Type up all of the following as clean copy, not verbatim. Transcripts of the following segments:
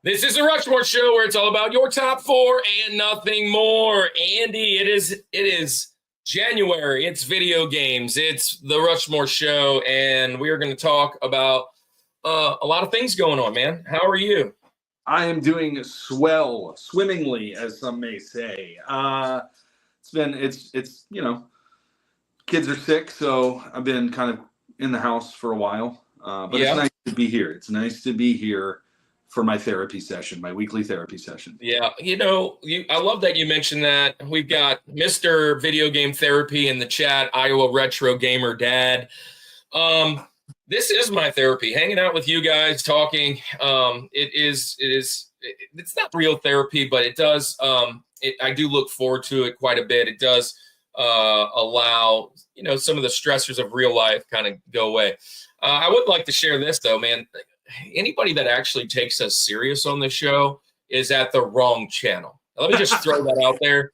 This is the Rushmore Show, where it's all about your top four and nothing more. Andy, it is January. It's video games. It's the Rushmore Show, and we are going to talk about a lot of things going on, man. How are you? I am doing swell, swimmingly, as some may say. It's kids are sick, so I've been kind of in the house for a while. But It's nice to be here. It's nice to be here for my therapy session, my weekly therapy session. Yeah, I love that you mentioned that. We've got Mr. Video Game Therapy in the chat, Iowa Retro Gamer Dad. This is my therapy, hanging out with you guys, talking. It's not real therapy, but it does. I do look forward to it quite a bit. It does allow, some of the stressors of real life kind of go away. I would like to share this though, man. Anybody that actually takes us serious on the show is at the wrong channel. Let me just throw that out there.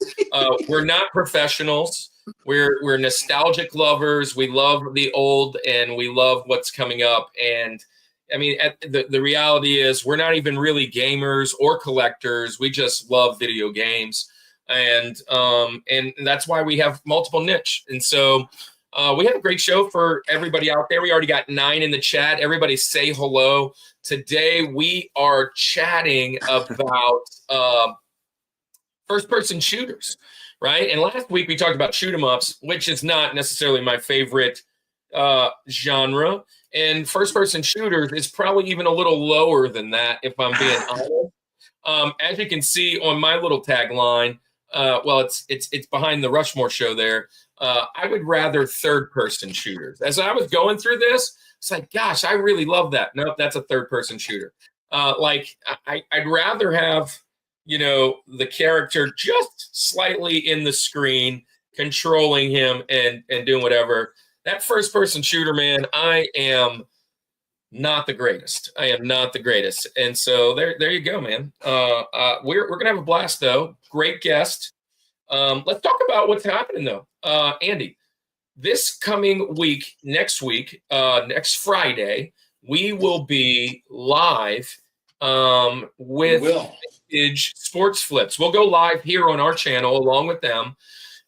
We're not professionals. We're nostalgic lovers. We love the old and we love what's coming up. And I mean, the reality is we're not even really gamers or collectors. We just love video games. And that's why we have multiple niche. And so we have a great show for everybody out there. We already got 9 in the chat. Everybody say hello. Today we are chatting about first-person shooters, right? And last week we talked about shoot 'em ups, which is not necessarily my favorite genre. And first-person shooters is probably even a little lower than that, if I'm being honest. As you can see on my little tagline, it's behind the Rushmore Show there. I would rather third-person shooters. As I was going through this, it's like, gosh, I really love that. Nope, that's a third-person shooter. I'd rather have, the character just slightly in the screen, controlling him and doing whatever. That first-person shooter, man, I am not the greatest. I am not the greatest. And so there you go, man. We're gonna have a blast though. Great guest. Let's talk about what's happening though. Andy, this coming week, next next Friday, we will be live with Vintage Sports Flips. We'll go live here on our channel along with them.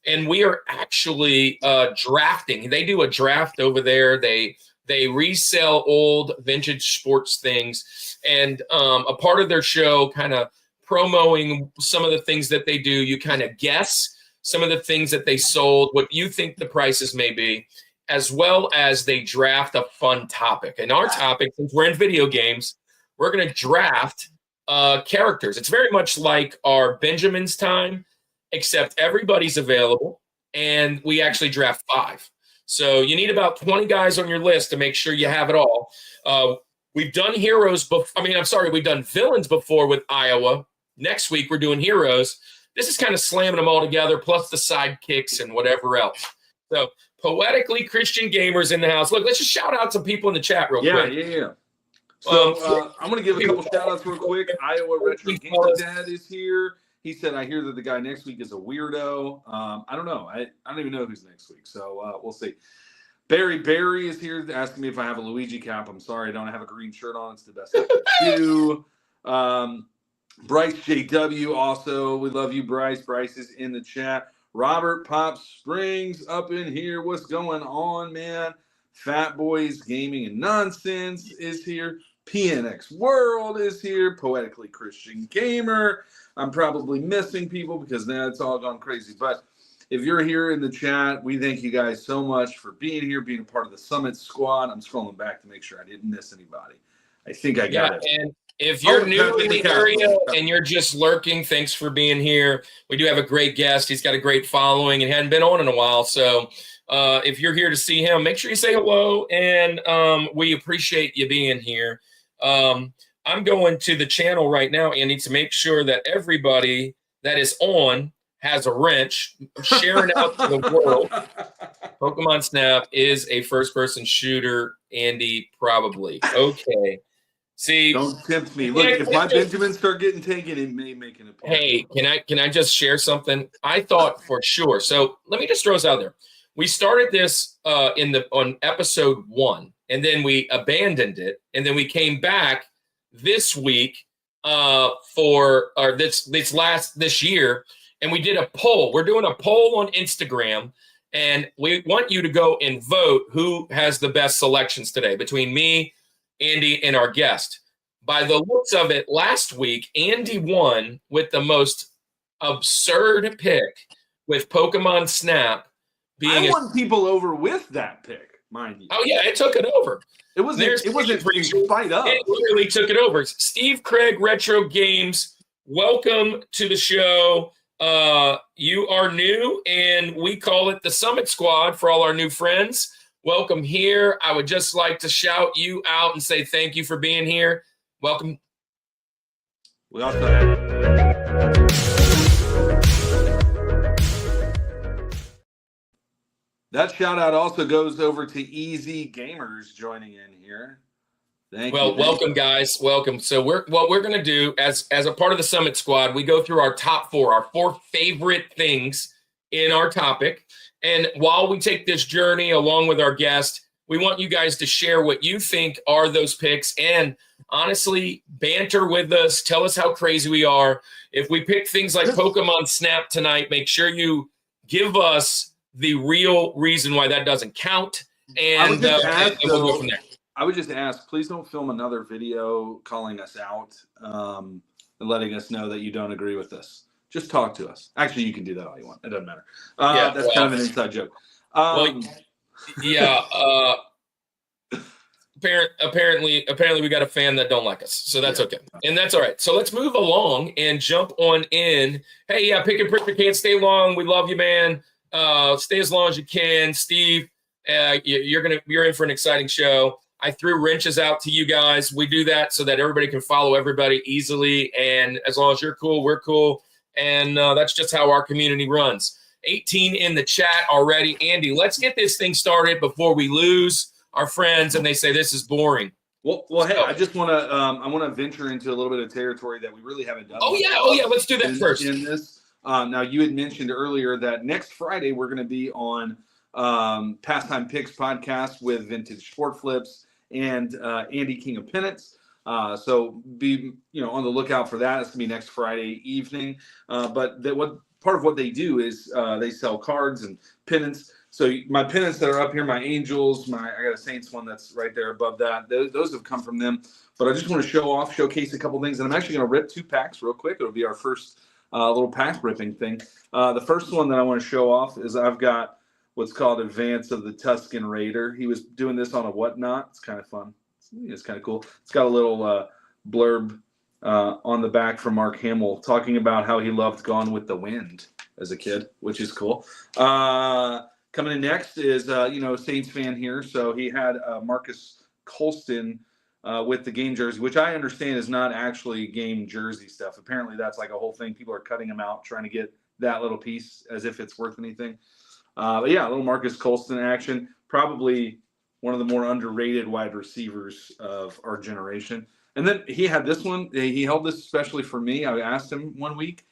And we are actually drafting. They do a draft over there. They resell old vintage sports things. And a part of their show kind of promoting some of the things that they do, you kind of guess some of the things that they sold, what you think the prices may be, as well as they draft a fun topic. And our topic, since we're in video games, we're going to draft characters. It's very much like our Benjamin's time, except everybody's available, and we actually draft 5. So you need about 20 guys on your list to make sure you have it all. We've done heroes we've done villains before with Iowa. Next week, we're doing heroes. This is kind of slamming them all together, plus the sidekicks and whatever else. So, poetically Christian gamers in the house. Look, let's just shout out some people in the chat real quick. Yeah. So, I'm going to give a couple shout outs real quick. Iowa Retro Gamer Dad is here. He said, I hear that the guy next week is a weirdo. I don't know. I don't even know who's next week. So, we'll see. Barry is here asking me if I have a Luigi cap. I'm sorry, I don't have a green shirt on. It's the best I can do. Bryce JW also. We love you, Bryce. Bryce is in the chat. Robert Pop Springs up in here. What's going on, man? Fat Boys Gaming and Nonsense is here. PNX World is here. Poetically Christian Gamer. I'm probably missing people because now it's all gone crazy. But if you're here in the chat, we thank you guys so much for being here, being a part of the Summit Squad. I'm scrolling back to make sure I didn't miss anybody. I think I got it. And if you're new in the area and you're just lurking, thanks for being here. We do have a great guest. He's got a great following and hadn't been on in a while. So if you're here to see him, make sure you say hello. And we appreciate you being here. I'm going to the channel right now, Andy, to make sure that everybody that is on has a wrench, sharing out to the world. Pokemon Snap is a first-person shooter, Andy, probably. Okay. See, don't tempt me. Look, if my Benjamins start getting taken, it may make an appearance. Hey, can I just share something? I thought for sure. So let me just throw this out there. We started this on episode 1, and then we abandoned it, and then we came back this week for this year, and we did a poll. We're doing a poll on Instagram, and we want you to go and vote who has the best selections today between me, Andy, and our guest. By the looks of it, last week Andy won with the most absurd pick with Pokemon Snap being. I won people over with that pick, mind you. Oh yeah, it took it over. It wasn't in spite of. It literally took it over. Steve Craig, Retro Games, welcome to the show. You are new, and we call it the Summit Squad for all our new friends. Welcome here. I would just like to shout you out and say thank you for being here. Welcome. We also had that shout out also goes over to Easy Gamers joining in here. Thank you. Welcome, guys. Welcome. So what we're going to do as a part of the Summit Squad, we go through our top our four favorite things in our topic. And while we take this journey along with our guest, we want you guys to share what you think are those picks and honestly banter with us. Tell us how crazy we are. If we pick things like Pokemon Snap tonight, make sure you give us the real reason why that doesn't count. And we'll go from there. I would just ask, please don't film another video calling us out and letting us know that you don't agree with this. Just talk to us. Actually, you can do that all you want. It doesn't matter. That's kind of an inside joke. Apparently we got a fan that don't like us, so that's okay, and that's all right. So let's move along and jump on in. Hey, Pick and Prick can't stay long. We love you, man. Stay as long as you can, Steve. You're in for an exciting show. I threw wrenches out to you guys. We do that so that everybody can follow everybody easily, and as long as you're cool, we're cool, and that's just how our community runs. 18 in the chat already. Andy, let's get this thing started before we lose our friends and they say this is boring. Well, hey, I just want to venture into a little bit of territory that we really haven't done. Oh yeah, let's do that first. In this, now you had mentioned earlier that next Friday we're going to be on Pastime Picks podcast with Vintage Sport Flips and Andy King of Pennants. So be on the lookout for that. It's going to be next Friday evening. But part of what they do is they sell cards and pennants. So my pennants that are up here, my Angels, I got a Saints one that's right there above that. Those have come from them. But I just want to showcase a couple things. And I'm actually going to rip 2 packs real quick. It'll be our first little pack ripping thing. The first one that I want to show off is I've got what's called Advance of the Tuscan Raider. He was doing this on a Whatnot. It's kind of fun. It's kind of cool. It's got a little blurb on the back from Mark Hamill talking about how he loved Gone with the Wind as a kid, which is cool. Coming in next is, Saints fan here. So he had Marcus Colston with the game jersey, which I understand is not actually game jersey stuff. Apparently that's like a whole thing. People are cutting him out, trying to get that little piece as if it's worth anything. But yeah, a little Marcus Colston action. Probably one of the more underrated wide receivers of our generation. And then he had this one. He held this especially for me. I asked him one week,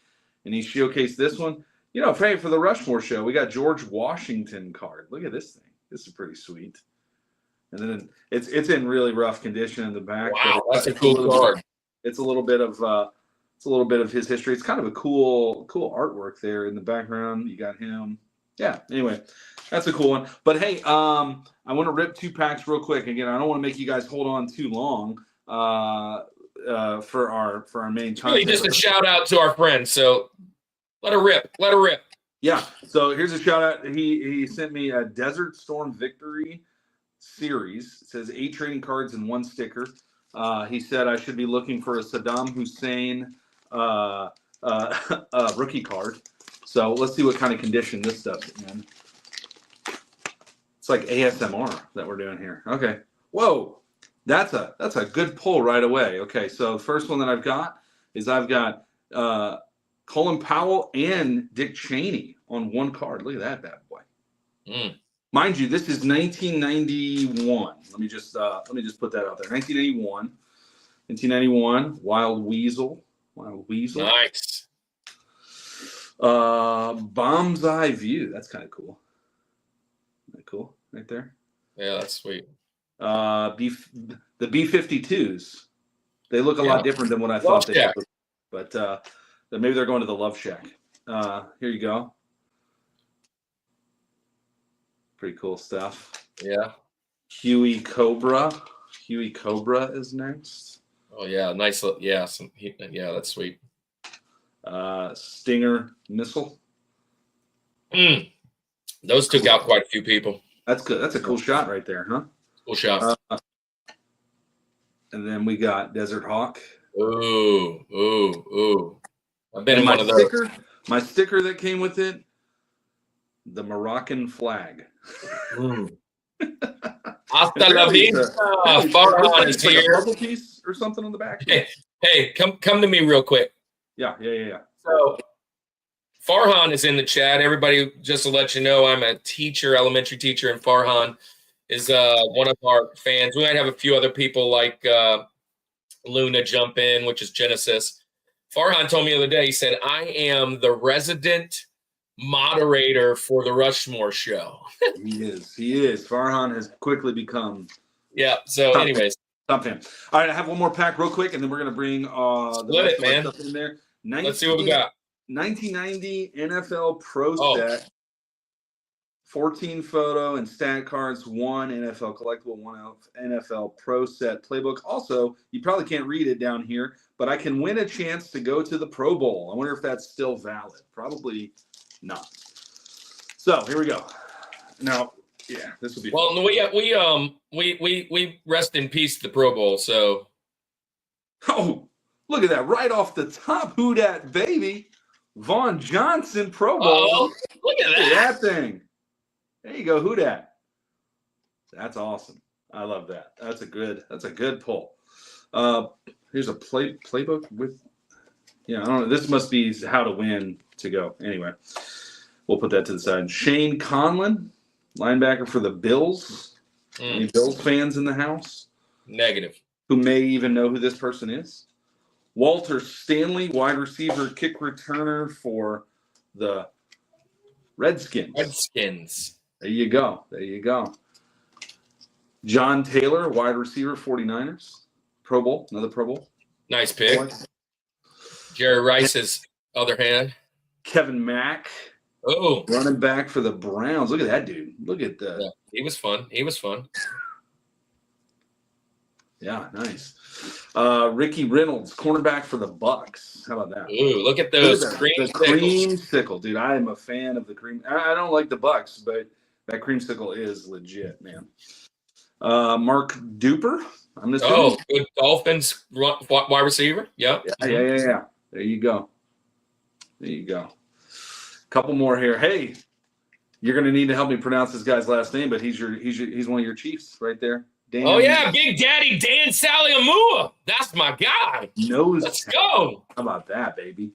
and he showcased this one. For the Rushmore Show, we got George Washington card. Look at this thing. This is pretty sweet. And then it's in really rough condition in the back. Wow, that's a cool card. It's a little bit of his history. It's kind of a cool artwork there in the background. You got him. Yeah. Anyway, that's a cool one. But hey, I want to rip 2 packs real quick. Again, I don't want to make you guys hold on too long for our main content. Really just a shout out to our friends. So let her rip. Yeah. So here's a shout out. He sent me a Desert Storm Victory series. It says 8 trading cards and 1 sticker. He said I should be looking for a Saddam Hussein rookie card. So let's see what kind of condition this stuff's in. It's like ASMR that we're doing here. Okay. Whoa. That's a good pull right away. Okay. So the first one that I've got Colin Powell and Dick Cheney on 1 card. Look at that bad boy. Mind you, this is 1991. Let me just put that out there. 1991. Wild Weasel. Nice. Bomb's Eye View. That's kind of cool. Isn't that cool? Right there. Yeah, that's sweet. The B-52s. They look a lot different than what I Love thought they Shack. would. But maybe they're going to the Love Shack. Here you go. Pretty cool stuff. Yeah. Huey Cobra. Huey Cobra is next. Oh yeah, nice. Yeah, that's sweet. Stinger missile. Those took out quite a few people. That's good. That's a cool shot right there, huh? Cool shot. And then we got Desert Hawk. Ooh. I've been in one of those. My sticker that came with it, the Moroccan flag. Hasta la vista. Farhan is here. A puzzle piece or something on the back. Hey, come to me real quick. Yeah. So Farhan is in the chat. Everybody, just to let you know, I'm a teacher, elementary teacher, and Farhan is one of our fans. We might have a few other people like Luna jump in, which is Genesis. Farhan told me the other day, he said, I am the resident moderator for the Rushmore Show. He is. Farhan has quickly become. Yeah. So, anyways, top fan. All right, I have one more pack real quick, and then we're gonna bring the rest of our stuff in there. Let's see what we got. 1990 NFL Pro Set. 14 photo and stat cards, 1 NFL collectible, 1 NFL Pro Set playbook. Also, you probably can't read it down here, but I can win a chance to go to the Pro Bowl. I wonder if that's still valid. Probably not. So here we go. Now, yeah, this will be well. We rest in peace to the Pro Bowl. So, oh, look at that right off the top. Who dat baby? Vaughn Johnson Pro Bowl. Oh, look at that thing. There you go. Who dat? That's awesome. I love that. That's a good pull. Here's a playbook with. Yeah, I don't know. This must be how to win to go. Anyway, we'll put that to the side. Shane Conlon, linebacker for the Bills. Any Bills fans in the house? Negative. Who may even know who this person is? Walter Stanley, wide receiver, kick returner for the Redskins. There you go. John Taylor, wide receiver, 49ers. Pro Bowl, another Pro Bowl. Nice pick. Jerry Rice's other hand. Kevin Mack. Oh. Running back for the Browns. Look at that dude. Look at that. Yeah, he was fun. Yeah, nice. Ricky Reynolds, cornerback for the Bucks. How about that? Ooh, look at those creamsicle, dude. I am a fan of the cream. I don't like the Bucks, but that creamsicle is legit, man. Mark Duper. I'm just good Dolphins wide receiver. Yep. Yeah. There you go. Couple more here. Hey, you're gonna need to help me pronounce this guy's last name, but he's one of your Chiefs right there. Big Daddy Dan Saliamua. That's my guy. Let's go. How about that, baby?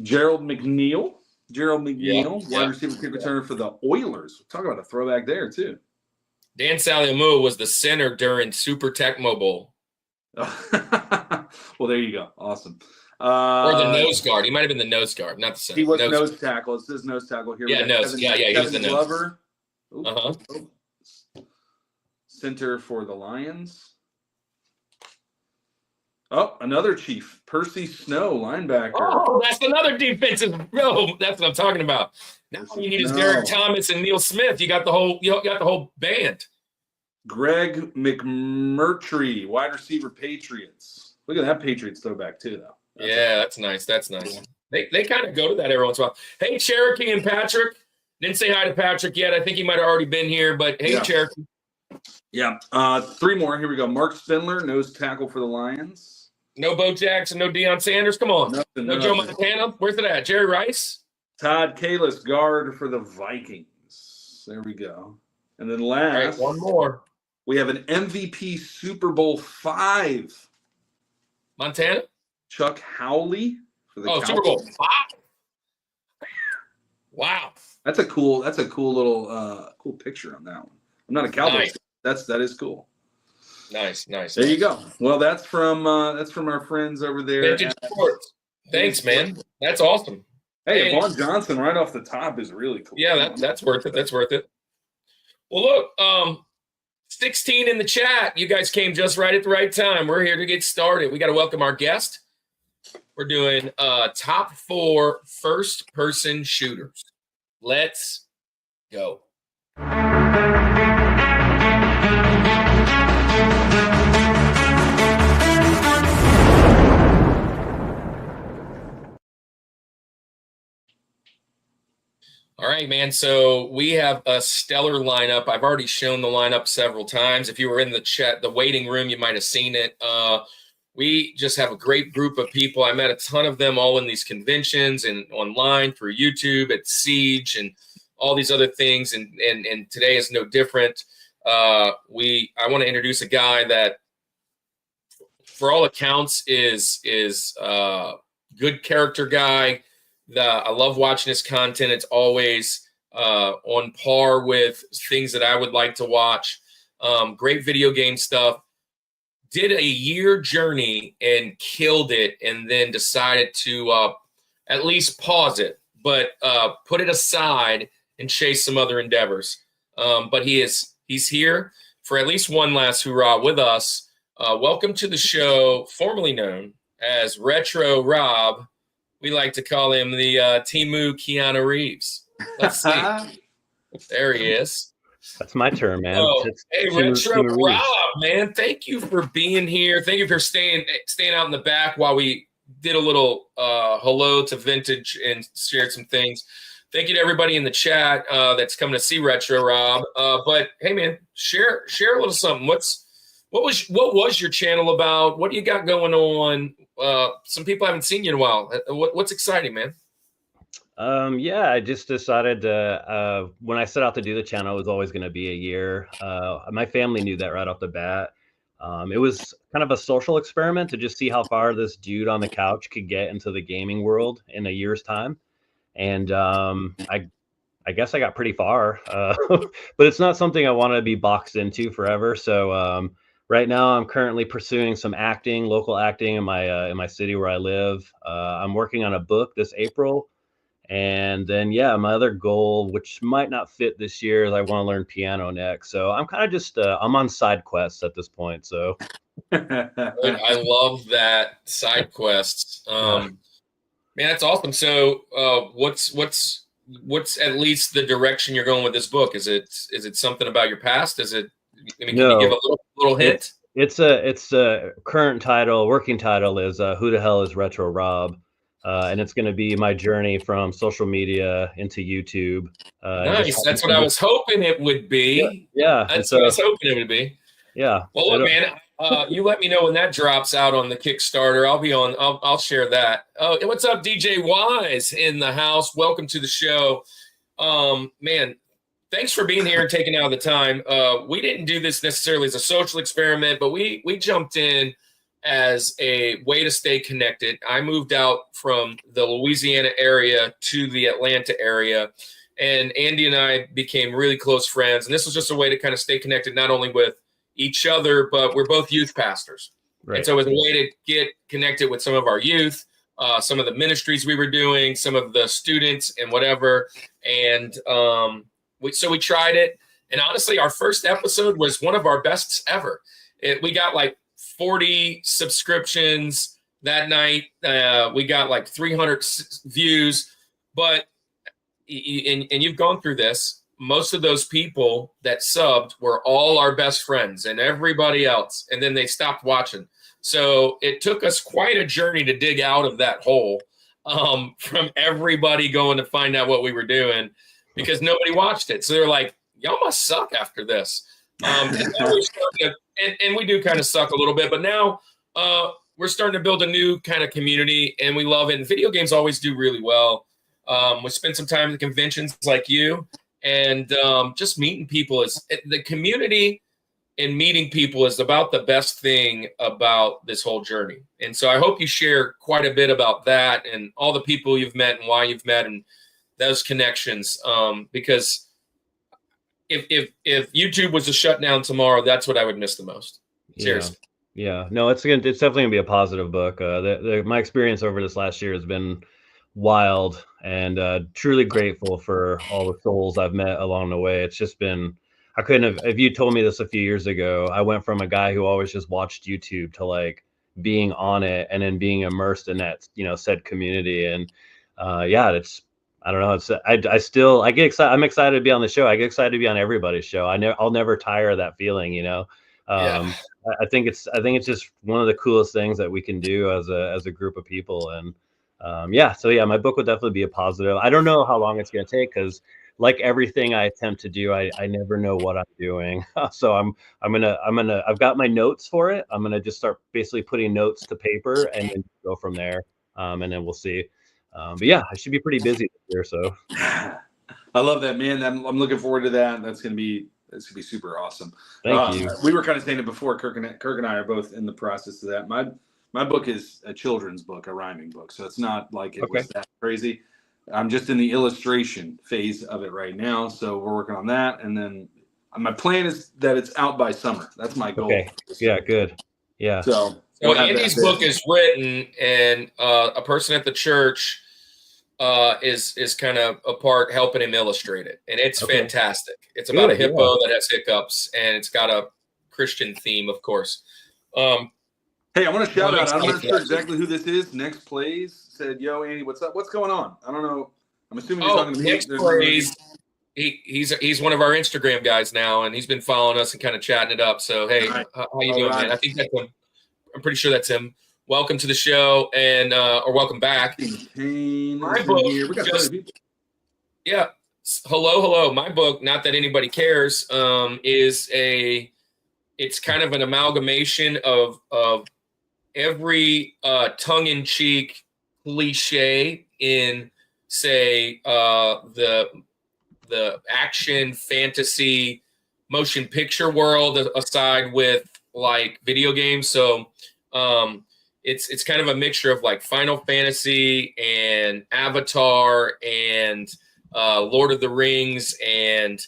Gerald McNeil, wide receiver, kick returner for the Oilers. Talk about a throwback there too. Dan Saliamua was the center during Super Tecmo Bowl. Well, there you go. Awesome. Or the nose guard. He might have been the nose guard, not the center. He was nose tackle. It says nose tackle here. Yeah, nose. He was the Glover. nose. Center for the Lions. Oh, another Chief. Percy Snow, linebacker. Oh, that's another defensive. Bro, that's what I'm talking about. Now all you need is Derek Thomas and Neil Smith. You got the whole band. Greg McMurtry, wide receiver, Patriots. Look at that Patriots throwback too, though. That's nice. They kind of go to that every once in a while. Hey, Cherokee and Patrick. Didn't say hi to Patrick yet. I think he might have already been here, but hey, Cherokee. Yeah. 3 more. Here we go. Mark Spindler, nose tackle for the Lions. No Bo Jackson, no Deion Sanders. Come on. No Joe Montana. Where's it at? Jerry Rice? Todd Kalis, guard for the Vikings. There we go. And then last. All right, one more. We have an MVP Super Bowl 5. Montana? Chuck Howley for the Cowboys. Super Bowl 5. Wow. That's a cool little cool picture on that one. I'm not a Cowboys. Nice. That is cool. Nice. There you go. Well, that's from our friends over there. Vintage Sports. Thanks, man. That's awesome. Hey, Vaughn Johnson right off the top is really cool. Yeah, that's worth it. Well, look, 16 in the chat. You guys came just right at the right time. We're here to get started. We got to welcome our guest. We're doing top 4 first-person shooters. Let's go. All right, man. So we have a stellar lineup. I've already shown the lineup several times. If you were in the chat, the waiting room, you might have seen it. We just have a great group of people. I met a ton of them all in these conventions and online through YouTube at Siege and all these other things. And today is no different. I want to introduce a guy that, for all accounts, is good character guy. I love watching his content. It's always on par with things that I would like to watch. Great video game stuff. Did a year journey and killed it, and then decided to at least pause it, but put it aside and chase some other endeavors. But he's here for at least one last hurrah with us. Welcome to the show, formerly known as Retro Rob. We like to call him the Timu Keanu Reeves. Let's see. There he is. That's my term, man. Oh, hey, Retro Rob, man. Thank you for being here. Thank you for staying out in the back while we did a little hello to Vintage and shared some things. Thank you to everybody in the chat that's coming to see Retro Rob. But hey, man, share a little something. What was your channel about? What do you got going on? Some people haven't seen you in a while. What's exciting, man? Yeah, I just decided when I set out to do the channel, it was always going to be a year. My family knew that right off the bat. It was kind of a social experiment to just see how far this dude on the couch could get into the gaming world in a year's time. And I guess I got pretty far, but it's not something I want to be boxed into forever. So right now, I'm currently pursuing some local acting in my city where I live. I'm working on a book this April. And then, yeah, my other goal, which might not fit this year, is I want to learn piano next. So I'm kind of just, I'm on side quests at this point. So I love that, side quests. Man, that's awesome. So what's at least the direction you're going with this book? Is it something about your past? Can you give a little hint? It's a current title, working title is Who the Hell is Retro Rob? And it's going to be my journey from social media into YouTube. Nice. That's what I was hoping it would be. Yeah. That's what I was hoping it would be. Yeah. Well, look, man, you let me know when that drops out on the Kickstarter. I'll share that. Oh, what's up, DJ Wise in the house? Welcome to the show. Man, thanks for being here and taking out the time. We didn't do this necessarily as a social experiment, but we jumped in as a way to stay connected. I moved out from the Louisiana area to the Atlanta area, and Andy and I became really close friends. And this was just a way to kind of stay connected, not only with each other, but we're both youth pastors. Right. And so it was a way to get connected with some of our youth, some of the ministries we were doing, some of the students and whatever. And so we tried it. And honestly, our first episode was one of our best ever. We got like 40 subscriptions that night. We got like 300 views, but and you've gone through this. Most of those people that subbed were all our best friends and everybody else, and then they stopped watching. So it took us quite a journey to dig out of that hole from everybody going to find out what we were doing, because nobody watched it. So they're like, y'all must suck after this. And we do kind of suck a little bit, but now we're starting to build a new kind of community, and we love it. And video games always do really well. We spend some time at conventions like you, and just meeting people the community and meeting people is about the best thing about this whole journey. And so I hope you share quite a bit about that and all the people you've met and why you've met and those connections, because if YouTube was to shut down tomorrow, that's what I would miss the most. Seriously. Yeah. No, it's definitely gonna be a positive book. My experience over this last year has been wild, and truly grateful for all the souls I've met along the way. It's just been, I couldn't have, if you told me this a few years ago, I went from a guy who always just watched YouTube to like being on it and then being immersed in that, said community. And yeah, I don't know. I get excited. I'm excited to be on the show. I get excited to be on everybody's show. I'll never tire of that feeling, Yeah. I think it's just one of the coolest things that we can do as a group of people. And so yeah, my book would definitely be a positive. I don't know how long it's going to take, because like everything I attempt to do, I never know what I'm doing. So I've got my notes for it. I'm gonna just start basically putting notes to paper and then go from there. And then we'll see. But yeah, I should be pretty busy this year. So I love that, man. I'm looking forward to that. That's gonna be super awesome. Thank you. We were kind of saying it before. Kirk and I are both in the process of that. My book is a children's book, a rhyming book, so it's not like it was that crazy. I'm just in the illustration phase of it right now, so we're working on that. And then my plan is that it's out by summer. That's my goal. Okay. Yeah, good. Yeah. So Andy's book is written, and a person at the church is kind of a part helping him illustrate it, and it's fantastic. It's about a hippo that has hiccups, and it's got a Christian theme, of course. Hey, I want to shout out. I'm not sure exactly who this is. Next Plays said, "Yo, Andy, what's up? What's going on?" I don't know. I'm assuming you're talking to me. Next Plays. He's one of our Instagram guys now, and he's been following us and kind of chatting it up. So hey, how you doing, man? I think that's him. I'm pretty sure that's him. Welcome to the show, and or welcome back. My book, hello. My book, not that anybody cares, it's kind of an amalgamation of every tongue-in-cheek cliche in, say, the action, fantasy, motion picture world, aside with like video games. So it's kind of a mixture of like Final Fantasy and Avatar and Lord of the Rings and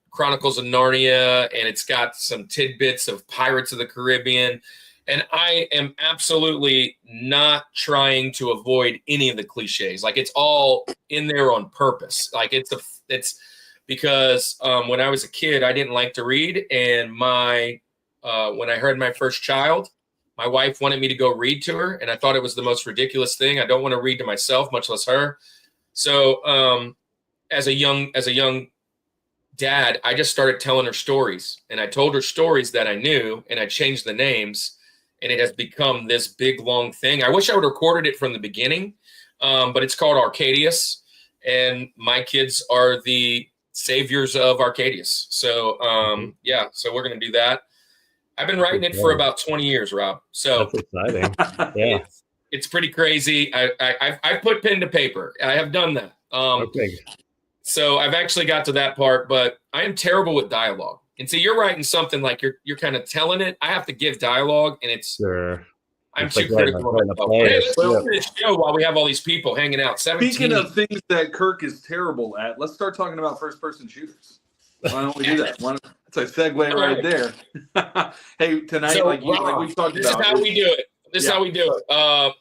Chronicles of Narnia, and it's got some tidbits of Pirates of the Caribbean. And I am absolutely not trying to avoid any of the cliches. Like, it's all in there on purpose. Like, it's because when I was a kid, I didn't like to read. And when I heard my first child, my wife wanted me to go read to her. And I thought it was the most ridiculous thing. I don't want to read to myself, much less her. So as a young dad, I just started telling her stories, and I told her stories that I knew, and I changed the names, and it has become this big, long thing. I wish I would have recorded it from the beginning, but it's called Arcadius, and my kids are the saviors of Arcadius. So, so we're going to do that. I've been writing it for about 20 years, Rob. So that's exciting. Yeah. It's pretty crazy. I put pen to paper. I have done that. So I've actually got to that part, but I am terrible with dialogue. And so you're writing something like you're kind of telling it. I have to give dialogue, and I'm too critical of myself. Hey, let's go to this show while we have all these people hanging out. 17. Speaking of things that Kirk is terrible at, let's start talking about first-person shooters. Why don't we do that? It's a segue right there. Hey, tonight, so, like we've talked this about. This is how we do it. This is how we do it.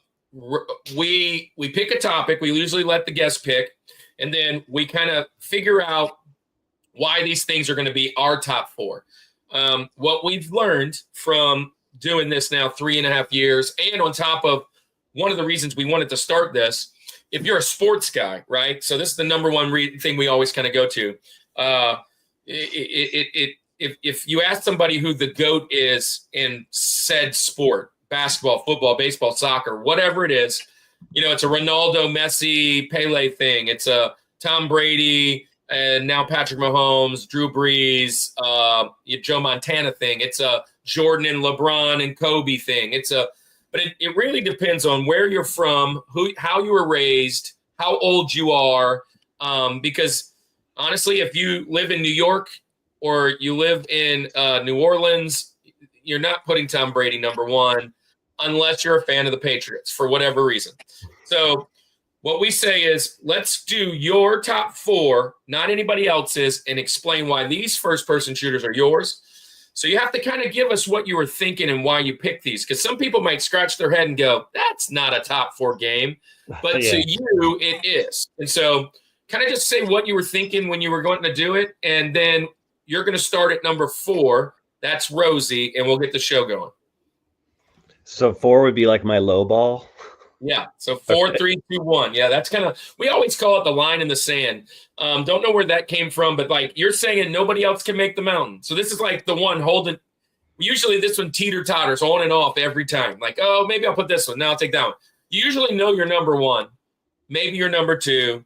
We pick a topic. We usually let the guest pick. And then we kind of figure out why these things are going to be our top 4. What we've learned from doing this now 3.5 years, and on top of one of the reasons we wanted to start this, if you're a sports guy, right? So this is the number one thing we always kind of go to. If you ask somebody who the GOAT is in said sport, basketball, football, baseball, soccer, whatever it is, it's a Ronaldo, Messi, Pele thing. It's a Tom Brady, and now Patrick Mahomes, Drew Brees, Joe Montana thing. It's a Jordan and LeBron and Kobe thing. But it really depends on where you're from, how you were raised, how old you are. Because honestly, if you live in New York or you live in New Orleans, you're not putting Tom Brady number 1. Unless you're a fan of the Patriots for whatever reason. So what we say is, let's do your top 4, not anybody else's, and explain why these first-person shooters are yours. So you have to kind of give us what you were thinking and why you picked these, because some people might scratch their head and go, that's not a top 4 game. But to you, it is. And so kind of just say what you were thinking when you were going to do it, and then you're going to start at number 4. That's Rosie, and we'll get the show going. So 4 would be like my low ball. Yeah. So 4, Okay. 3, 2, 1. Yeah, that's kind of, we always call it the line in the sand. Don't know where that came from, but like you're saying, nobody else can make the mountain. So this is like the one holding. Usually this one teeter-totters on and off every time. Like, oh, maybe I'll put this one. Now I'll take that one. You usually know your number 1. Maybe your number 2.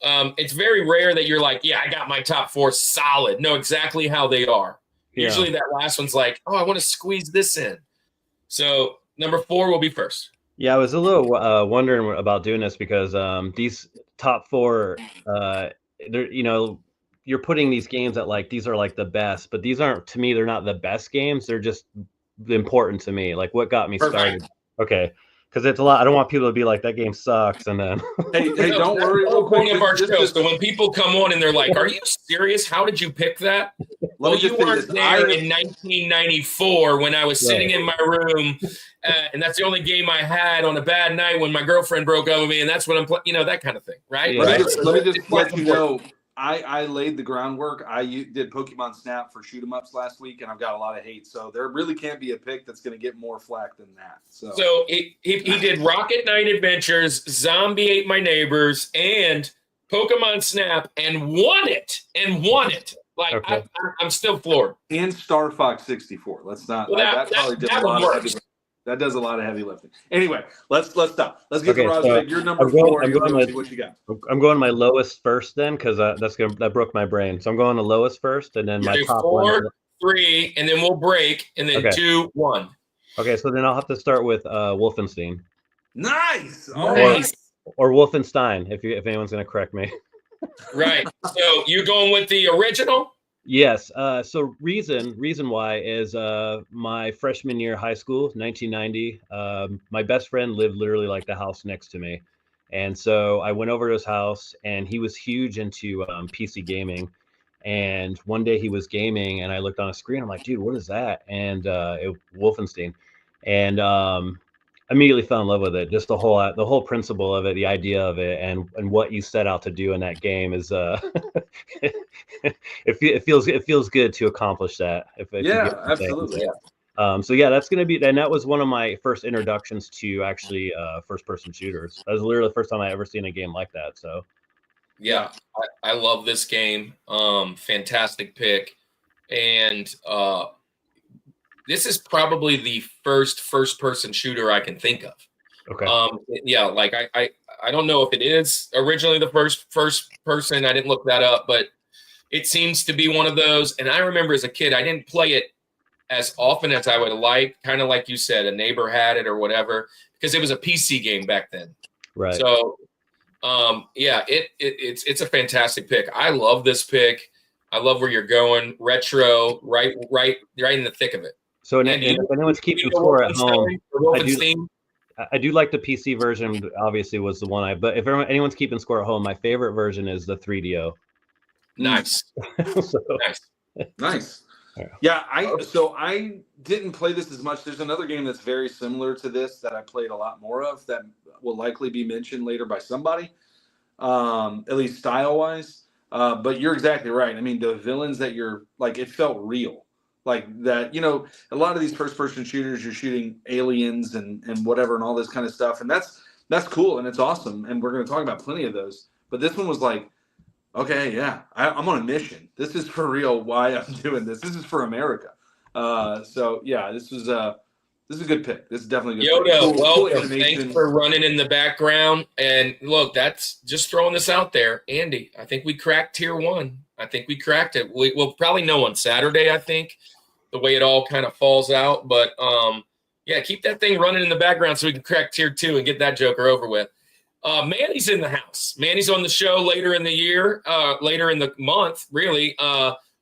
It's very rare that you're like, yeah, I got my top 4 solid. Know exactly how they are. Yeah. Usually that last one's like, oh, I want to squeeze this in. So number 4 will be first. Yeah, I was a little wondering about doing this because these top 4, they're, you're putting these games that like these are like the best, but these aren't, to me, they're not the best games. They're just important to me. Like what got me started. Okay. Because it's a lot. I don't want people to be like, that game sucks. And then hey, don't worry. Real quick. Of our show. So when people come on and they're like, "Are you serious? How did you pick that?" Well, you weren't there in 1994 when I was sitting in my room, and that's the only game I had on a bad night when my girlfriend broke up with me, and that's when I'm playing. That kind of thing, right? Yeah. Let me just let you know. I laid the groundwork. I did Pokemon Snap for shoot 'em ups last week, and I've got a lot of hate. So there really can't be a pick that's going to get more flack than that. So he did Rocket Knight Adventures, Zombie Ate My Neighbors, and Pokemon Snap, and won it. Like okay. I'm still floored. And Star Fox 64. Let's not. Well, that probably did a lot of heavy. That does a lot of heavy lifting. Anyway, let's stop. Let's get to Ross. So you're number 4. What you got? I'm going my lowest first then, because that broke my brain. So I'm going the lowest first, and then my top 4, one. 3, and then we'll break, and then 2, 1. Okay, so then I'll have to start with Wolfenstein. Nice. Or Wolfenstein, if anyone's going to correct me. Right. So you're going with the original? Yes. So reason why is my freshman year of high school, 1990. My best friend lived literally like the house next to me, and so I went over to his house, and he was huge into PC gaming. And one day he was gaming, and I looked on a screen. I'm like, dude, what is that? And Wolfenstein, and immediately fell in love with it. Just the whole principle of it, the idea of it, and what you set out to do in that game is it feels good to accomplish that. Yeah, absolutely. So yeah, that's gonna be, and that was one of my first introductions to actually first person shooters. That was literally the first time I ever seen a game like that. So yeah, I love this game. Fantastic pick, and this is probably the first person shooter I can think of. Okay. Yeah, like I don't know if it is originally the first person. I didn't look that up, but it seems to be one of those. And I remember as a kid, I didn't play it as often as I would like. Kind of like you said, a neighbor had it or whatever, because it was a PC game back then. Right. So, yeah, it's a fantastic pick. I love this pick. I love where you're going. Retro, right in the thick of it. So if anyone's keeping score at home, I do like the PC version. Obviously, was the one but if anyone's keeping score at home, my favorite version is the 3DO. Nice. Nice. Yeah, I didn't play this as much. There's another game that's very similar to this that I played a lot more of that will likely be mentioned later by somebody, at least style wise. But you're exactly right. I mean, the villains that you're like, it felt real. Like that, a lot of these first-person shooters, you're shooting aliens and whatever and all this kind of stuff, and that's cool and it's awesome, and we're going to talk about plenty of those. But this one was like, okay, yeah, I'm on a mission. This is for real. Why I'm doing this? This is for America. So yeah, this is a good pick. This is definitely a good pick. Yoda, welcome. Thanks for running in the background. And look, that's just throwing this out there, Andy. I think we cracked tier 1. I think we cracked it. We'll probably know on Saturday, I think, the way it all kind of falls out. But, yeah, keep that thing running in the background so we can crack tier 2 and get that joker over with. Manny's in the house. Manny's on the show later in the year, later in the month, really.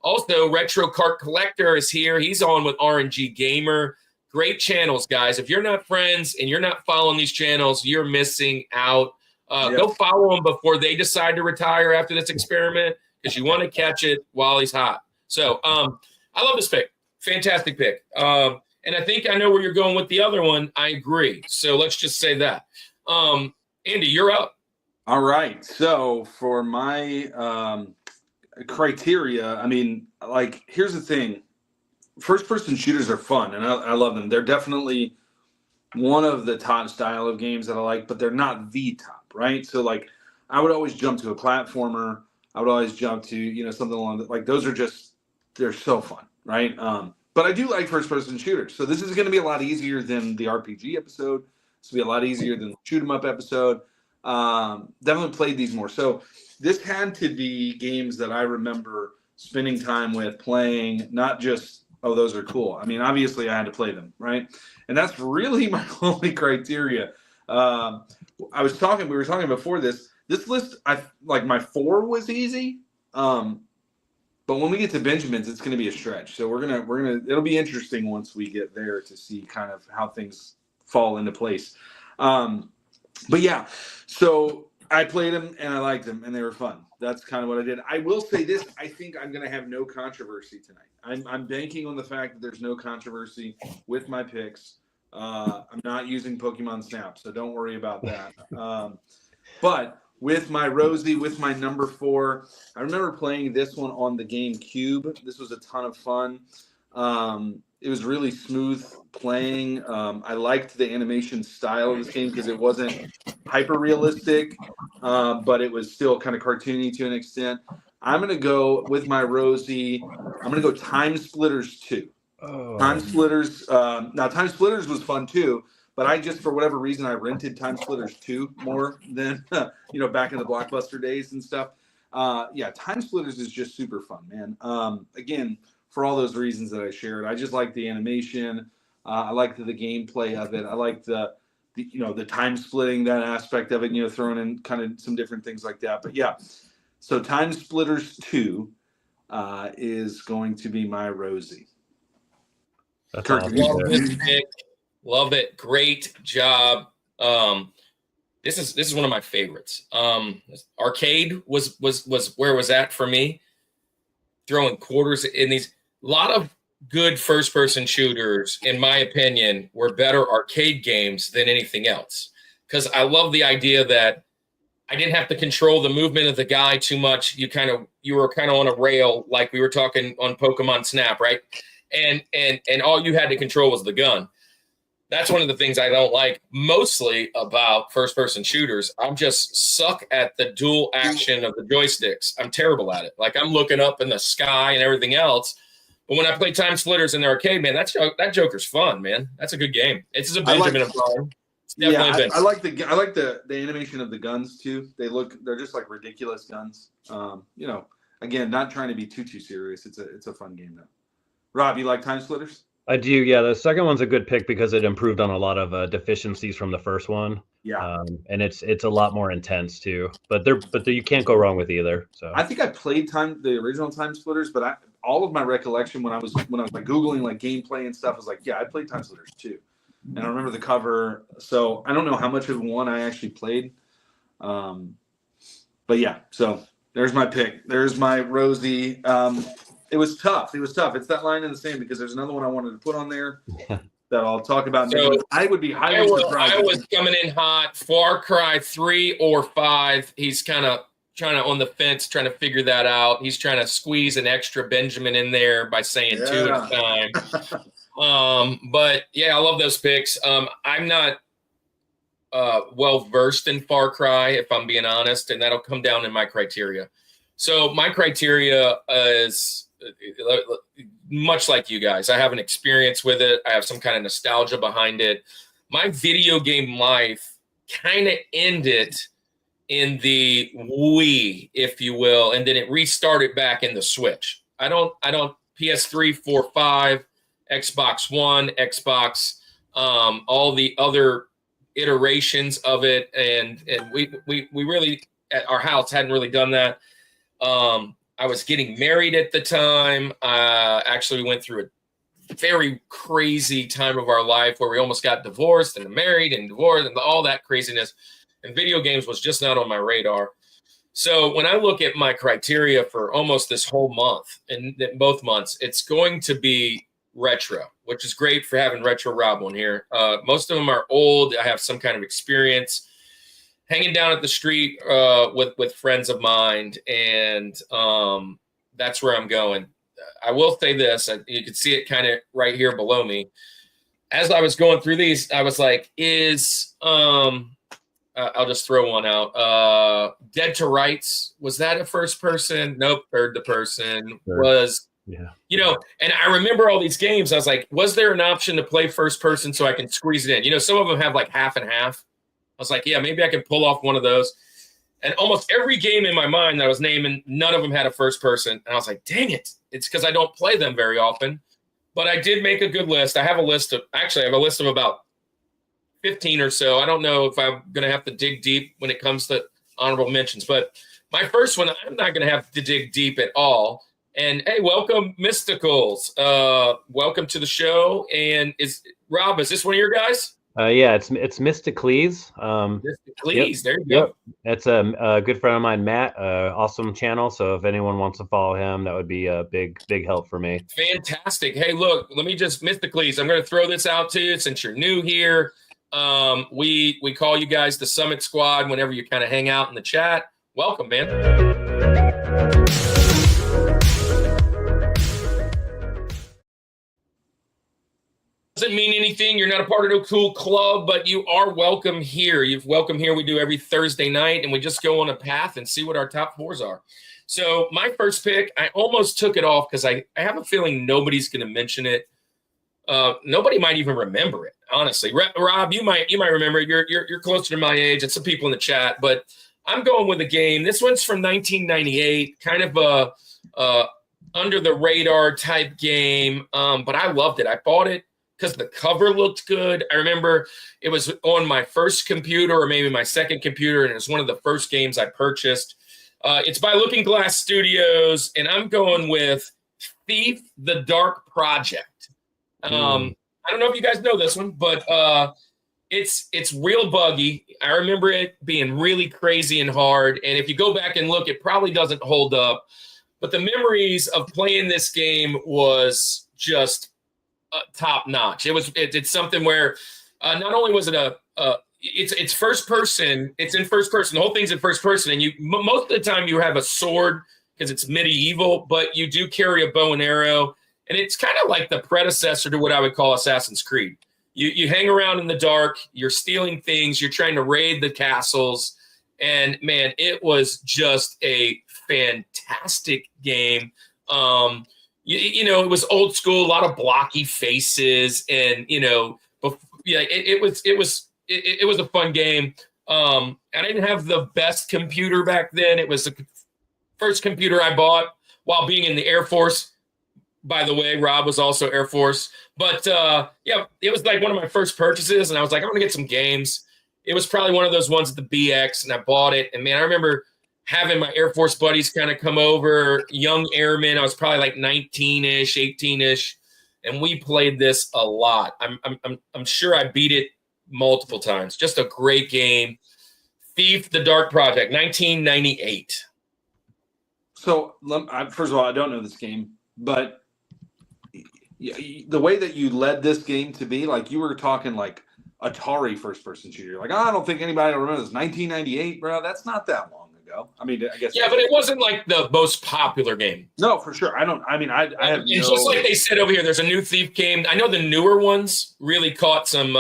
Also, Retro Cart Collector is here. He's on with RNG Gamer. Great channels, guys. If you're not friends and you're not following these channels, you're missing out. Go follow them before they decide to retire after this experiment, because you want to catch it while he's hot. So I love this pick. Fantastic pick. And I think I know where you're going with the other one. I agree. So let's just say that. Andy, you're up. All right. So for my criteria, I mean, like, here's the thing. First person shooters are fun and I love them. They're definitely one of the top style of games that I like, but they're not the top, right? So like I would always jump to a platformer. I would always jump to, something along that, like those are just, they're so fun, right? But I do like first person shooters. So this is going to be a lot easier than the RPG episode. This will be a lot easier than the shoot 'em up episode. Definitely played these more. So this had to be games that I remember spending time with, playing, not just, oh, those are cool. I mean, obviously I had to play them, right? And that's really my only criteria. We were talking before this list, I like my 4 was easy. But when we get to Benjamin's, it's going to be a stretch. So it'll be interesting once we get there to see kind of how things fall into place. But yeah, so I played them and I liked them and they were fun. That's kind of what I did. I will say this: I think I'm going to have no controversy tonight. I'm banking on the fact that there's no controversy with my picks. I'm not using Pokemon Snap, so don't worry about that. But with my Rosie, with my number 4, I remember playing this one on the GameCube. This was a ton of fun. It was really smooth playing. I liked the animation style of this game because it wasn't hyper realistic, but it was still kind of cartoony to an extent. I'm going to go with my Rosie. I'm going to go Time Splitters 2. Oh. Time Splitters. Now, Time Splitters was fun too, but I just, for whatever reason, I rented Time Splitters 2 more than, back in the Blockbuster days and stuff. Yeah, Time Splitters is just super fun, man. Again, for all those reasons that I shared, I just like the animation. I like the gameplay of it. I like the time splitting, that aspect of it, throwing in kind of some different things like that. But yeah, so Time Splitters 2 is going to be my Rosie. That's Kirk, awesome. Love this pick. Love it. Great job. This is one of my favorites. Arcade was where it was at for me. Throwing quarters in these. A lot of good first-person shooters, in my opinion, were better arcade games than anything else. Because I love the idea that I didn't have to control the movement of the guy too much. You were kind of on a rail, like we were talking on Pokemon Snap, right? And all you had to control was the gun. That's one of the things I don't like mostly about first-person shooters. I'm just suck at the dual action of the joysticks. I'm terrible at it. Like, I'm looking up in the sky and everything else. But when I play Time Splitters in the arcade, man, that Joker's fun, man. That's a good game. It's a Benjamin of mine. Yeah, I like the animation of the guns too. They're just like ridiculous guns. Again, not trying to be too serious. It's a fun game though. Rob, you like Time Splitters? I do, yeah. The second one's a good pick because it improved on a lot of deficiencies from the first one. Yeah, and it's a lot more intense too. But you can't go wrong with either. So I think I played the original Time Splitters, but all of my recollection when I was like Googling like gameplay and stuff was like, yeah, I played Time Splitters too, and I remember the cover. So I don't know how much of one I actually played, but yeah. So there's my pick. There's my Rosie. It was tough. It's that line in the sand because there's another one I wanted to put on there that I'll talk about. So I would be highly surprised. I was coming in hot. Far Cry 3 or 5. He's kind of trying to on the fence, trying to figure that out. He's trying to squeeze an extra Benjamin in there by saying 2 at a time. But yeah, I love those picks. I'm not well versed in Far Cry, if I'm being honest, and that'll come down in my criteria. So my criteria is much like you guys. I have an experience with it. I have some kind of nostalgia behind it. My video game life kind of ended in the Wii, if you will, and then it restarted back in the Switch. I don't PS3, 4, 5, Xbox One, Xbox, all the other iterations of it, and we really at our house hadn't really done that. I was getting married at the time. Actually, we went through a very crazy time of our life where we almost got divorced and married and divorced and all that craziness. And video games was just not on my radar. So when I look at my criteria for almost this whole month and both months, it's going to be retro, which is great for having Retro Rob on here. Most of them are old. I have some kind of experience. hanging down at the street with friends of mine, and that's where I'm going. I will say this, you can see it kind of right here below me. As I was going through these, I was like, I'll just throw one out. Dead to Rights, was that a first person? Nope, third to person. Sure. Was, Yeah. And I remember all these games. I was like, was there an option to play first person so I can squeeze it in? Some of them have like half and half. I was like, yeah, maybe I could pull off one of those. And almost every game in my mind that I was naming, none of them had a first person. And I was like, dang it. It's because I don't play them very often. But I did make a good list. I have a list of about 15 or so. I don't know if I'm going to have to dig deep when it comes to honorable mentions. But my first one, I'm not going to have to dig deep at all. And hey, welcome, Mysticals. Welcome to the show. And Rob, is this one of your guys? Yeah, it's Mysticles. Mysticles, there you go. Yep. It's a good friend of mine, Matt. Awesome channel. So if anyone wants to follow him, that would be a big help for me. Fantastic. Hey, look, let me just Mysticles. I'm going to throw this out to you since you're new here. We call you guys the Summit Squad whenever you kind of hang out in the chat. Welcome, man. Doesn't mean anything. You're not a part of no cool club, but you are welcome here. You're welcome here. We do every Thursday night, and we just go on a path and see what our top fours are. So my first pick, I almost took it off because I have a feeling nobody's going to mention it. Nobody might even remember it, honestly. Rob, you might remember it. You're closer to my age, and some people in the chat, but I'm going with a game. This one's from 1998, kind of a under the radar type game, but I loved it. I bought it because the cover looked good. I remember it was on my first computer or maybe my second computer, and it was one of the first games I purchased. It's by Looking Glass Studios, and I'm going with Thief: The Dark Project. I don't know if you guys know this one, but it's real buggy. I remember it being really crazy and hard, and if you go back and look, it probably doesn't hold up. But the memories of playing this game was just top notch. It's something where not only was it it's first person. It's in first person. The whole thing's in first person, and most of the time you have a sword because it's medieval, but you do carry a bow and arrow, and it's kind of like the predecessor to what I would call Assassin's Creed. You hang around in the dark. You're stealing things. You're trying to raid the castles, and man, it was just a fantastic game. It was old school, a lot of blocky faces, and it was a fun game. I didn't have the best computer back then. It was the first computer I bought while being in the Air Force. By the way, Rob was also Air Force, but it was like one of my first purchases, and I was like, I'm gonna get some games. It was probably one of those ones at the BX, and I bought it. And man, I remember having my Air Force buddies kind of come over, young airmen. I was probably like 19-ish, 18-ish, and we played this a lot. I'm sure I beat it multiple times. Just a great game. Thief: The Dark Project, 1998. So, first of all, I don't know this game, but the way that you led this game to be, like you were talking like Atari first-person shooter. Like, I don't think anybody will remember this. 1998, bro. That's not that long ago. I mean, I guess. Yeah, but it wasn't like the most popular game. No, for sure. I have. It's just like they said over here. There's a new Thief game. I know the newer ones really caught some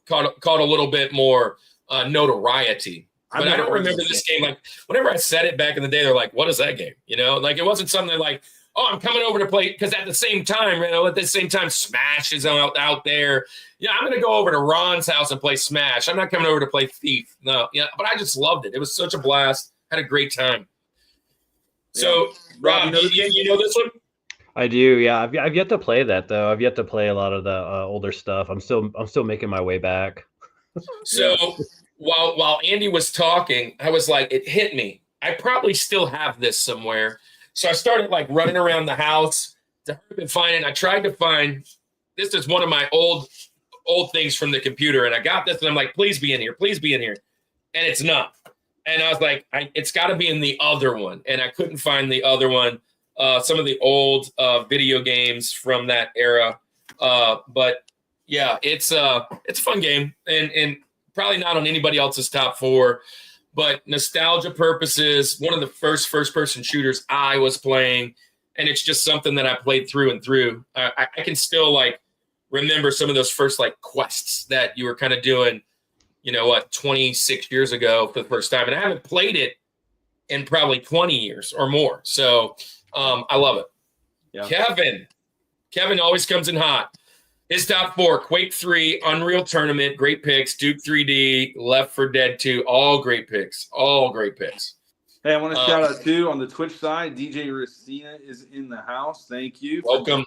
caught a little bit more notoriety. But I don't remember this game. Like whenever I said it back in the day, they're like, "What is that game?" Like it wasn't something like, "Oh, I'm coming over to play." Because at the same time, Smash is out there. Yeah, I'm going to go over to Ron's house and play Smash. I'm not coming over to play Thief. No, but I just loved it. It was such a blast. Had a great time. So, Rob, you know this one? I do. Yeah, I've yet to play that though. I've yet to play a lot of the older stuff. I'm still making my way back. So while Andy was talking, I was like, it hit me. I probably still have this somewhere. So I started like running around the house to hurry and find it. And I tried to find. This is one of my old things from the computer, and I got this, and I'm like, please be in here, and it's not. And I was like, it's got to be in the other one, and I couldn't find the other one. Some of the old video games from that era, but yeah, it's a fun game, and probably not on anybody else's top four. but nostalgia purposes, one of the first-person shooters I was playing, and it's just something that I played through and through. I can still like remember some of those first like quests that you were kind of doing, 26 years ago for the first time, and I haven't played it in probably 20 years or more. So I love it. Yeah. Kevin always comes in hot. His top 4: Quake 3, Unreal Tournament, great picks. Duke 3D, Left 4 Dead 2, all great picks. All great picks. Hey, I want to shout out too on the Twitch side. DJ Racina is in the house. Thank you. Welcome.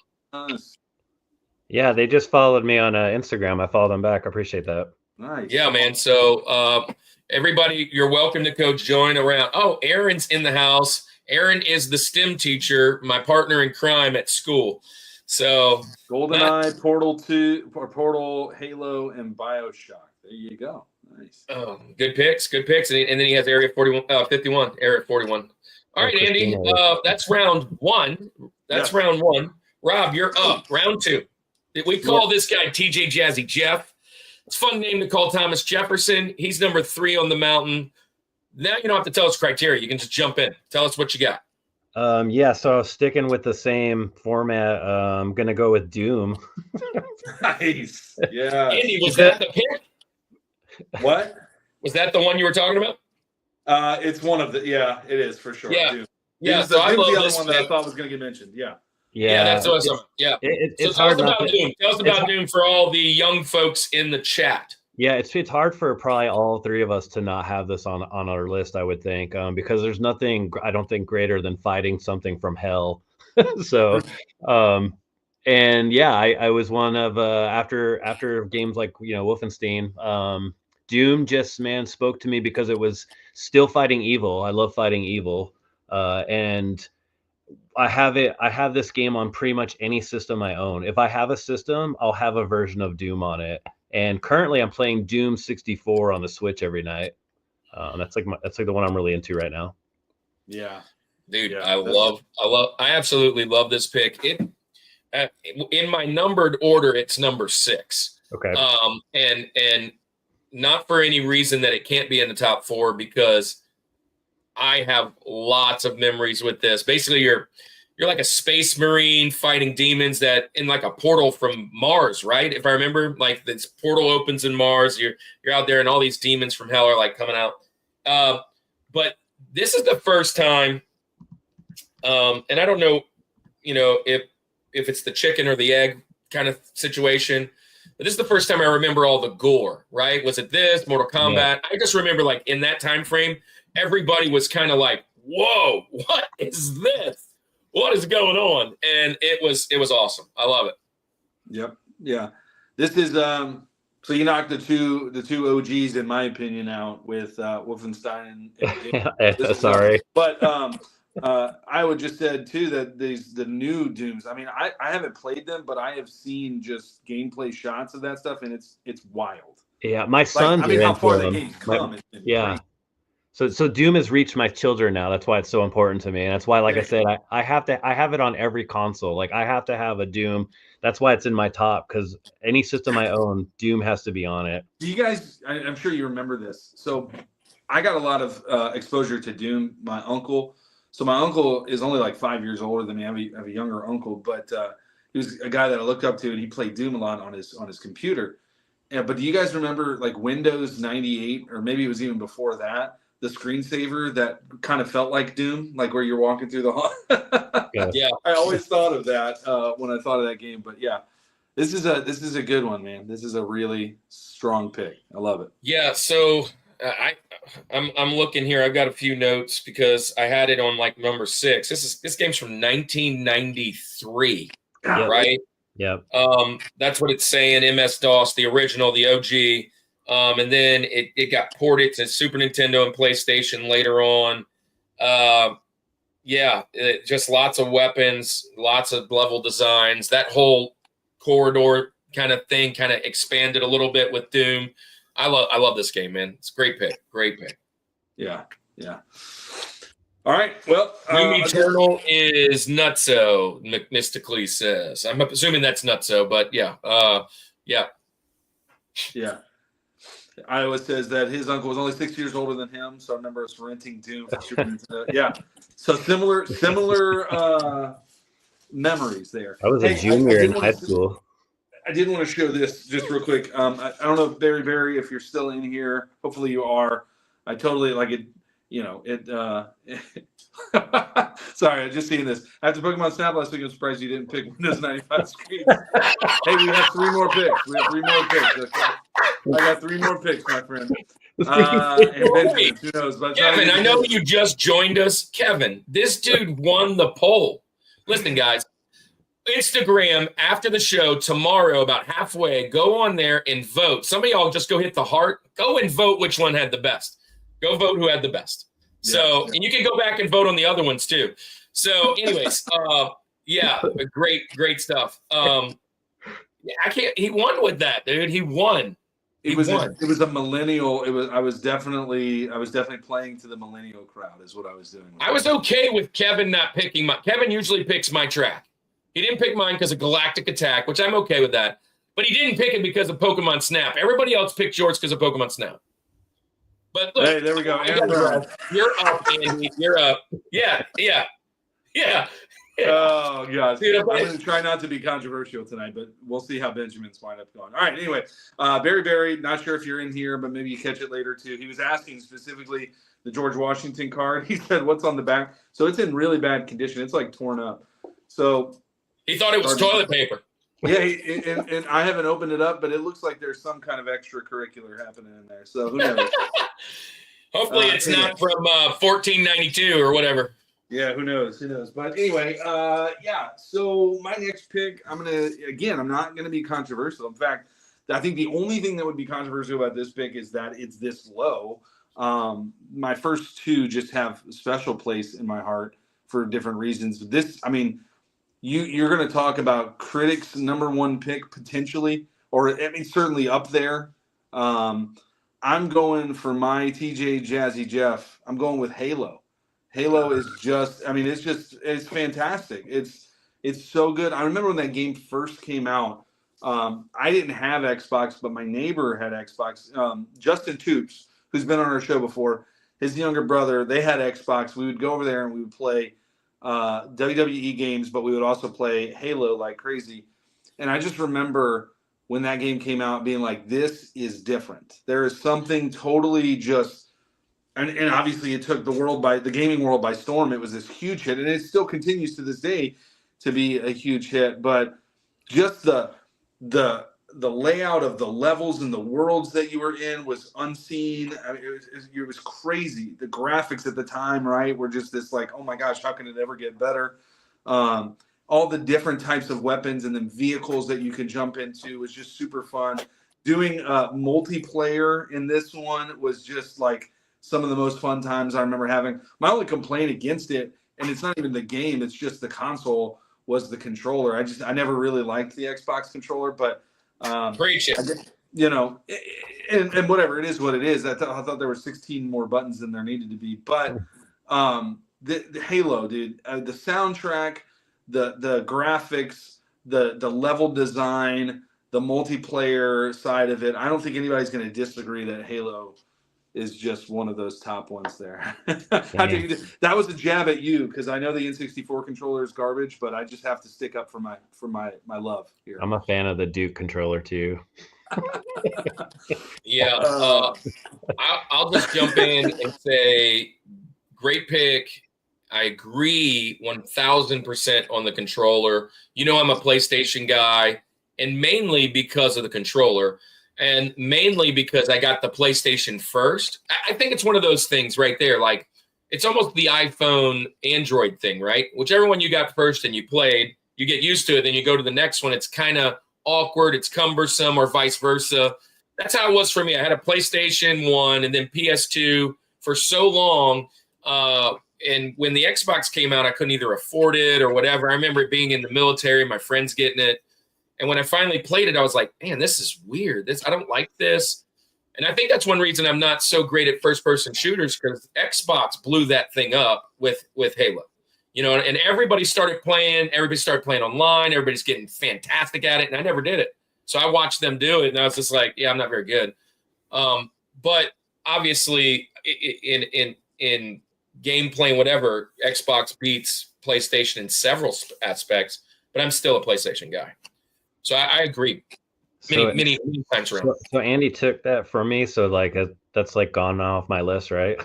Yeah, they just followed me on Instagram. I followed them back. I appreciate that. Nice. Yeah, man. So everybody, you're welcome to go join around. Oh, Aaron's in the house. Aaron is the STEM teacher, my partner in crime at school. So GoldenEye, Portal 2, Portal, Halo, and BioShock. There you go. Nice. Good picks. And then he has Area 51. Area 41. All right, Andy. That's round 1. Round 1. Rob, you're up. Round 2. We call this guy TJ Jazzy Jeff. It's a fun name to call Thomas Jefferson. He's number 3 on the mountain. Now you don't have to tell us criteria. You can just jump in. Tell us what you got. So sticking with the same format, I'm gonna go with Doom. Nice. Yeah. Andy, was that the pick? What? Was that the one you were talking about? It's one of the. Yeah, it is for sure. Yeah. Doom. Yeah. Doom's So I love the other this one that I thought was going to get mentioned. Yeah. Yeah, that's awesome. It's so hard tell us not about to, Doom. Tell us about Doom for all the young folks in the chat. Yeah, it's hard for probably all 3 of us to not have this on our list, I would think, because there's nothing I don't think greater than fighting something from hell. So, and yeah, I was one of after games like Wolfenstein, Doom just spoke to me because it was still fighting evil. I love fighting evil, and I have this game on pretty much any system I own. If I have a system, I'll have a version of Doom on it. And currently I'm playing Doom 64 on the Switch every night. That's like the one I'm really into right now. Yeah. Dude, Yeah, I absolutely love this pick. It in my numbered order, it's number 6. Okay. And not for any reason that it can't be in the top 4, because I have lots of memories with this. Basically, you're like a space marine fighting demons that in like a portal from Mars, right? If I remember, like this portal opens in Mars, you're out there and all these demons from hell are like coming out. But this is the first time, and I don't know, if it's the chicken or the egg kind of situation, but this is the first time I remember all the gore, right? Was it this Mortal Kombat? Yeah. I just remember like in that time frame, everybody was kind of like, whoa, what is this? What is going on? And it was awesome. I love it. Yep. Yeah. This is so you knocked the two OGs in my opinion out with Wolfenstein and sorry. But I would just said too that the new Dooms. I mean, I haven't played them, but I have seen just gameplay shots of that stuff, and it's wild. Yeah, my sons I mean, are how into far them. the game's come. Yeah. Crazy. So Doom has reached my children now. That's why it's so important to me. And that's why, like I said, I have it on every console. Like I have to have a Doom. That's why it's in my top, because any system I own, Doom has to be on it. Do you guys, I'm sure you remember this. So I got a lot of exposure to Doom. My uncle is only like 5 years older than me. I have a younger uncle, but he was a guy that I looked up to, and he played Doom a lot on his computer. Yeah, but do you guys remember like Windows 98, or maybe it was even before that? The screensaver that kind of felt like Doom, like where you're walking through the hall. Yeah. I always thought of that when I thought of that game. But yeah, this is a good one, man. This is a really strong pick. I love it. Yeah. So I'm looking here. I've got a few notes because I had it on like number 6. This game's from 1993, right? Yeah. That's what it's saying. MS-DOS, the original, the OG. And then it got ported to Super Nintendo and PlayStation later on. Just lots of weapons, lots of level designs. That whole corridor kind of thing kind of expanded a little bit with Doom. I love this game, man. It's a great pick. Great pick. Yeah. All right. Well, Doom Eternal is nutso, McMystically says. I'm assuming that's nutso, but yeah. Yeah. Iowa says that his uncle was only 6 years older than him, so I remember us renting Doom for Super Nintendo. Yeah, so similar memories there. I was a junior in high school. I did want to show this just real quick. I don't know if Barry, if you're still in here. Hopefully you are. I totally like it. Sorry, I just seen this. After Pokemon Snap last week, I'm surprised you didn't pick Windows 95 screens. Hey, we have 3 more picks. Okay? I got 3 more picks, my friend. And Benjamin, who knows? Kevin, I know you just joined us. Kevin, this dude won the poll. Listen, guys. Instagram after the show tomorrow, about halfway, go on there and vote. Some of y'all just go hit the heart. Go and vote which one had the best. Go vote who had the best. So, and you can go back and vote on the other ones too. So, anyways, great stuff. He won with that, dude. He won. It was a millennial. I was definitely playing to the millennial crowd is what I was doing. I was okay with Kevin not picking Kevin usually picks my track. He didn't pick mine because of Galactic Attack, which I'm okay with that. But he didn't pick it because of Pokemon Snap. Everybody else picked yours because of Pokemon Snap. But look, hey, there we go. You're up, Andy. You're up. Yeah. Oh gosh, dude, I'm going to try not to be controversial tonight, but we'll see how Benjamin's wind up going. All right. Anyway, Barry, not sure if you're in here, but maybe you catch it later too. He was asking specifically the George Washington card. He said, "What's on the back?" So it's in really bad condition. It's like torn up. So he thought it was toilet paper. Yeah, and I haven't opened it up, but it looks like there's some kind of extracurricular happening in there. So who knows? Hopefully it's not from 1492 or whatever. Yeah, who knows? But anyway, so my next pick, I'm not going to be controversial. In fact, I think the only thing that would be controversial about this pick is that it's this low. My first 2 just have a special place in my heart for different reasons. You're going to talk about critics' number 1 pick potentially, or certainly up there. I'm going for my TJ Jazzy Jeff. I'm going with Halo. Halo is just, it's fantastic. It's so good. I remember when that game first came out. I didn't have Xbox, but my neighbor had Xbox. Justin Toops, who's been on our show before, his younger brother, they had Xbox. We would go over there and we would play WWE games, but we would also play Halo like crazy. And I just remember when that game came out being like, this is different. There is something totally just, and obviously it took the gaming world by storm. It was this huge hit, and it still continues to this day to be a huge hit. But just the layout of the levels and the worlds that you were in was unseen. It was crazy. The graphics at the time, right, were just this like, oh my gosh, how can it ever get better? All the different types of weapons and then vehicles that you could jump into was just super fun. Doing multiplayer in this one was just like some of the most fun times I remember having. My only complaint against it, and it's not even the game, it's just the console, was the controller. I never really liked the Xbox controller, but preach it. And whatever, it is what it is. I thought there were 16 more buttons than there needed to be. But the Halo, dude, the soundtrack, the graphics, the level design, the multiplayer side of it. I don't think anybody's going to disagree that Halo is just one of those top ones there. That was a jab at you because I know the N64 controller is garbage, but I just have to stick up for my love here. I'm a fan of the Duke controller too. Yeah, I'll just jump in and say, great pick. I agree 1,000% on the controller. I'm a PlayStation guy, and mainly because of the controller. And mainly because I got the PlayStation first. I think it's one of those things right there. Like, it's almost the iPhone Android thing, right? Whichever one you got first and you played, you get used to it. Then you go to the next one. It's kind of awkward. It's cumbersome, or vice versa. That's how it was for me. I had a PlayStation 1 and then PS2 for so long. And when the Xbox came out, I couldn't either afford it or whatever. I remember it being in the military, my friends getting it. And when I finally played it, I was like, man, this is weird. I don't like this. And I think that's one reason I'm not so great at first-person shooters, because Xbox blew that thing up with Halo. And everybody started playing. Everybody started playing online. Everybody's getting fantastic at it, and I never did it. So I watched them do it, and I was just like, yeah, I'm not very good. But obviously, in game playing, whatever, Xbox beats PlayStation in several aspects. But I'm still a PlayStation guy, so I agree. Many times around. So Andy took that from me. So like that's like gone off my list, right?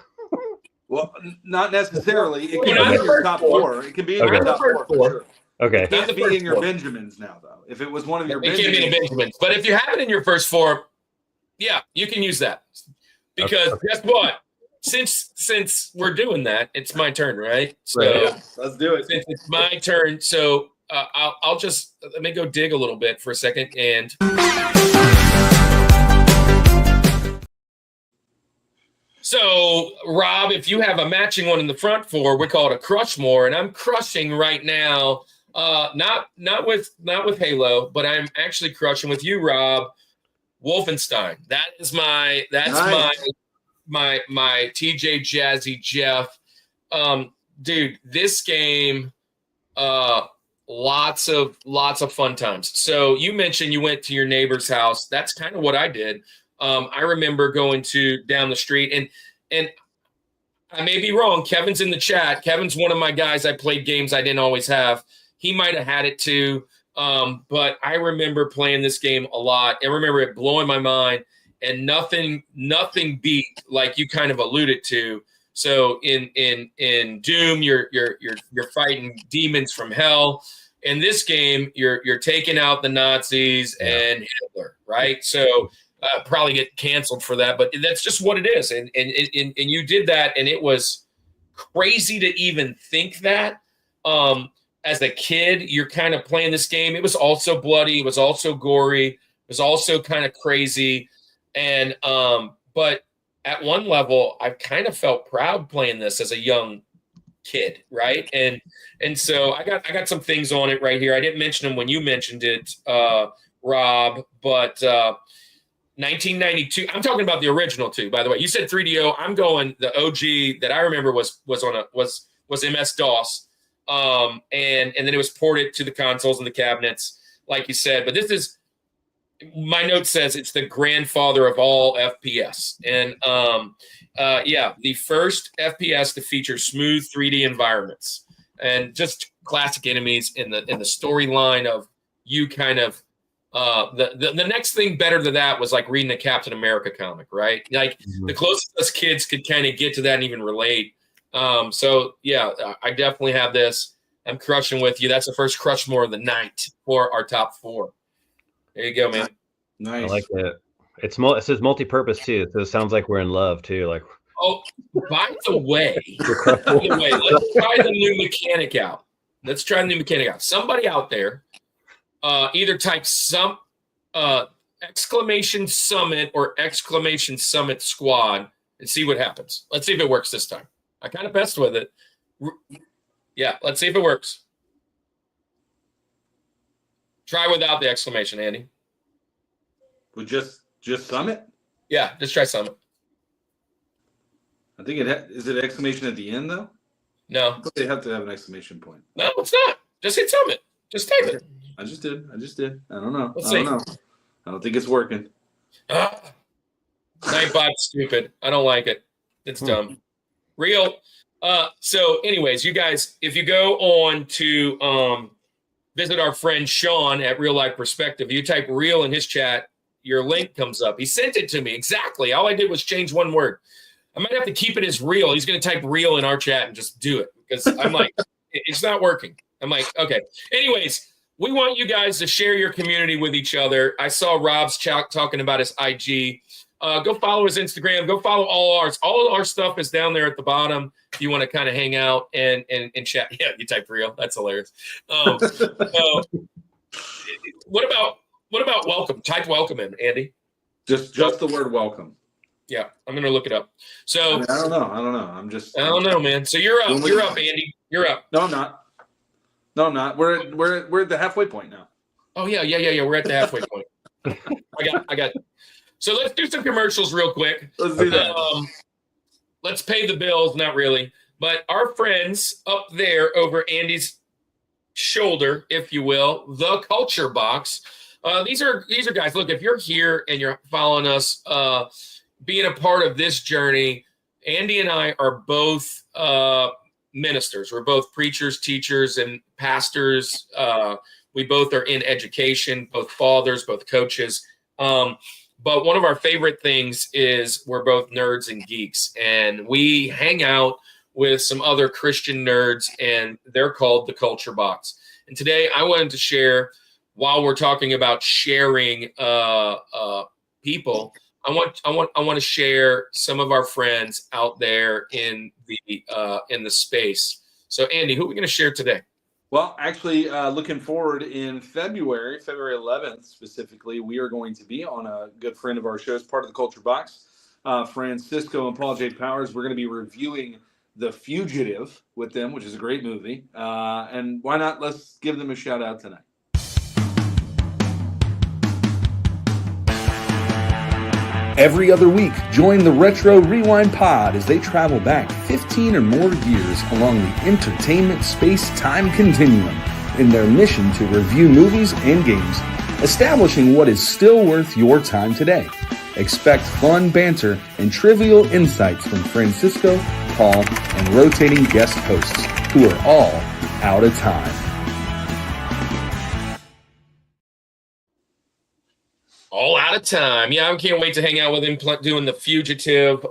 Well, not necessarily. It can be in your top 4. It can be in your top 4 for sure. Okay. It can't be in your Benjamins now, though. If it was one of your Benjamins. It can't be in Benjamins. But if you have it in your first 4, yeah, you can use that. Because guess what? Since we're doing that, it's my turn, right? So let's do it. Since it's my turn, so I'll just let me go dig a little bit for a second. And so, Rob, if you have a matching one in the front 4, we call it a Crushmore, and I'm crushing right now. Not with Halo, but I'm actually crushing with you, Rob. Wolfenstein. That's my TJ Jazzy Jeff. Dude, this game, lots of fun times. So you mentioned you went to your neighbor's house. That's kind of what I did. I remember going down the street, and I may be wrong. Kevin's in the chat. Kevin's one of my guys. I played games I didn't always have. He might have had it too. But I remember playing this game a lot. I remember it blowing my mind, and nothing beat, like you kind of alluded to. So in Doom, you're fighting demons from hell. In this game, you're taking out the Nazis and Hitler, right? So probably get canceled for that, but that's just what it is. And you did that, and it was crazy to even think that. As a kid, you're kind of playing this game. It was also bloody. It was also gory. It was also kind of crazy. And but at one level, I kind of felt proud playing this as a young kid, right? And so I got some things on it right here. I didn't mention them when you mentioned it, Rob, but 1992. I'm talking about the original too, by the way. You said 3DO. I'm going the OG that I remember was MS DOS. And then it was ported to the consoles and the cabinets, like you said. But this is, my note says it's the grandfather of all FPS. And the first FPS to feature smooth 3D environments and just classic enemies in the storyline of you kind of the next thing better than that was like reading a Captain America comic, right? Like the closest us kids could kind of get to that and even relate. So yeah, I definitely have this. I'm crushing with you. That's the first Crushmore of the night for our top 4. There you go, man. Nice. I like it. It says multi-purpose too. So it sounds like we're in love too. Like, oh, by the way, let's try the new mechanic out. Somebody out there, either type some exclamation summit or exclamation summit squad and see what happens. Let's see if it works this time. I kind of messed with it. Yeah, let's see if it works. Try without the exclamation, Andy. Well, just summit? Yeah, just try summit. I think is it exclamation at the end though? No. I thought they have to have an exclamation point. No, it's not. Just hit summit. Just type it. I just did. I don't know. Let's I don't know. I don't think it's working. Nightbot's stupid. I don't like it. It's dumb. Real. So anyways, you guys, if you go on to visit our friend Sean at Real Life Perspective, you type real in his chat, your link comes up. He sent it to me. Exactly. All I did was change one word. I might have to keep it as real. He's going to type real in our chat and just do it because I'm like, it's not working. I'm like, okay. Anyways, we want you guys to share your community with each other. I saw Rob's talking about his IG. Go follow his Instagram. Go follow all ours. All our stuff is down there at the bottom if you want to kind of hang out and chat. Yeah, you type real. That's hilarious. What about welcome? Type welcome in, Andy. Just the word welcome. Yeah, I'm gonna look it up. So I don't know. I don't know, man. So you're up. You're up, Andy. You're up. No, I'm not. We're at the halfway point now. Oh yeah. We're at the halfway point. I got. So let's do some commercials real quick. Let's do that. Let's pay the bills. Not really, but our friends up there over Andy's shoulder, if you will, the Culture Box. These are guys. Look, if you're here and you're following us, being a part of this journey. Andy and I are both ministers. We're both preachers, teachers, and pastors. We both are in education, both fathers, both coaches. But one of our favorite things is we're both nerds and geeks, and we hang out with some other Christian nerds, and they're called the Culture Box. And today I wanted to share, while we're talking about sharing people, I want to share some of our friends out there in the space. So Andy, who are we going to share today? Well, actually, looking forward in February 11th specifically, we are going to be on a good friend of our show as part of the Culture Box, Francisco and Paul J. Powers. We're going to be reviewing The Fugitive with them, which is a great movie. And why not? Let's give them a shout out tonight. Every other week, join the Retro Rewind Pod as they travel back 15 or more years along the entertainment space-time continuum in their mission to review movies and games, establishing what is still worth your time today. Expect fun banter and trivial insights from Francisco, Paul, and rotating guest hosts who are all out of time. All out of time. Yeah, I can't wait to hang out with him doing The Fugitive.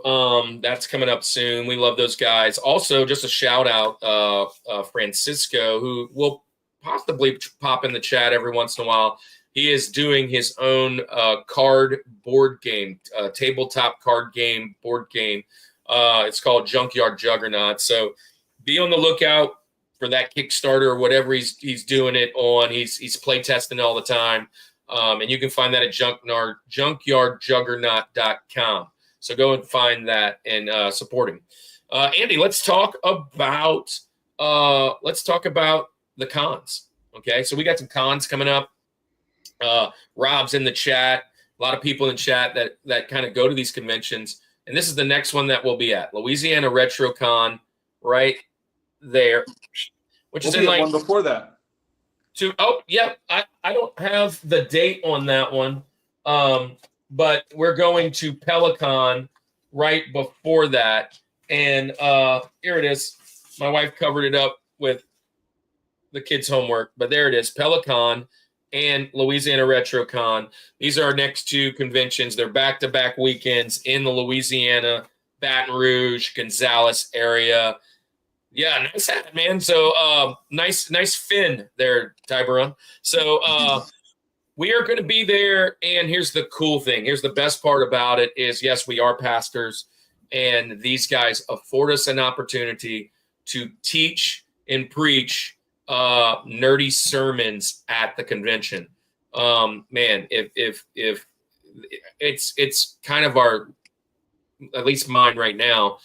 That's coming up soon. We love those guys. Also, just a shout out, Francisco, who will possibly pop in the chat every once in a while. He is doing his own card board game, tabletop card game, board game. It's called Junkyard Juggernaut. So be on the lookout for that Kickstarter or whatever he's doing it on. He's play testing all the time. And you can find that at junkyardjuggernaut.com. So go and find that and support him. Andy, let's talk about the cons. Okay, so we got some cons coming up. Rob's in the chat. A lot of people in chat that kind of go to these conventions. And this is the next one that we'll be at. Louisiana RetroCon right there. Which We'll is in like one before that. I don't have the date on that one. But we're going to Pelicon right before that. And here it is. My wife covered it up with the kids' homework, but there it is. Pelicon and Louisiana RetroCon. These are our next two conventions. They're back-to-back weekends in the Louisiana, Baton Rouge, Gonzales area. Yeah, nice hat, man. So nice fin there, Tiburon. So we are going to be there, and here's the cool thing. Here's the best part about it is, yes, we are pastors, and these guys afford us an opportunity to teach and preach nerdy sermons at the convention. Man, if it's kind of our, at least mine right now,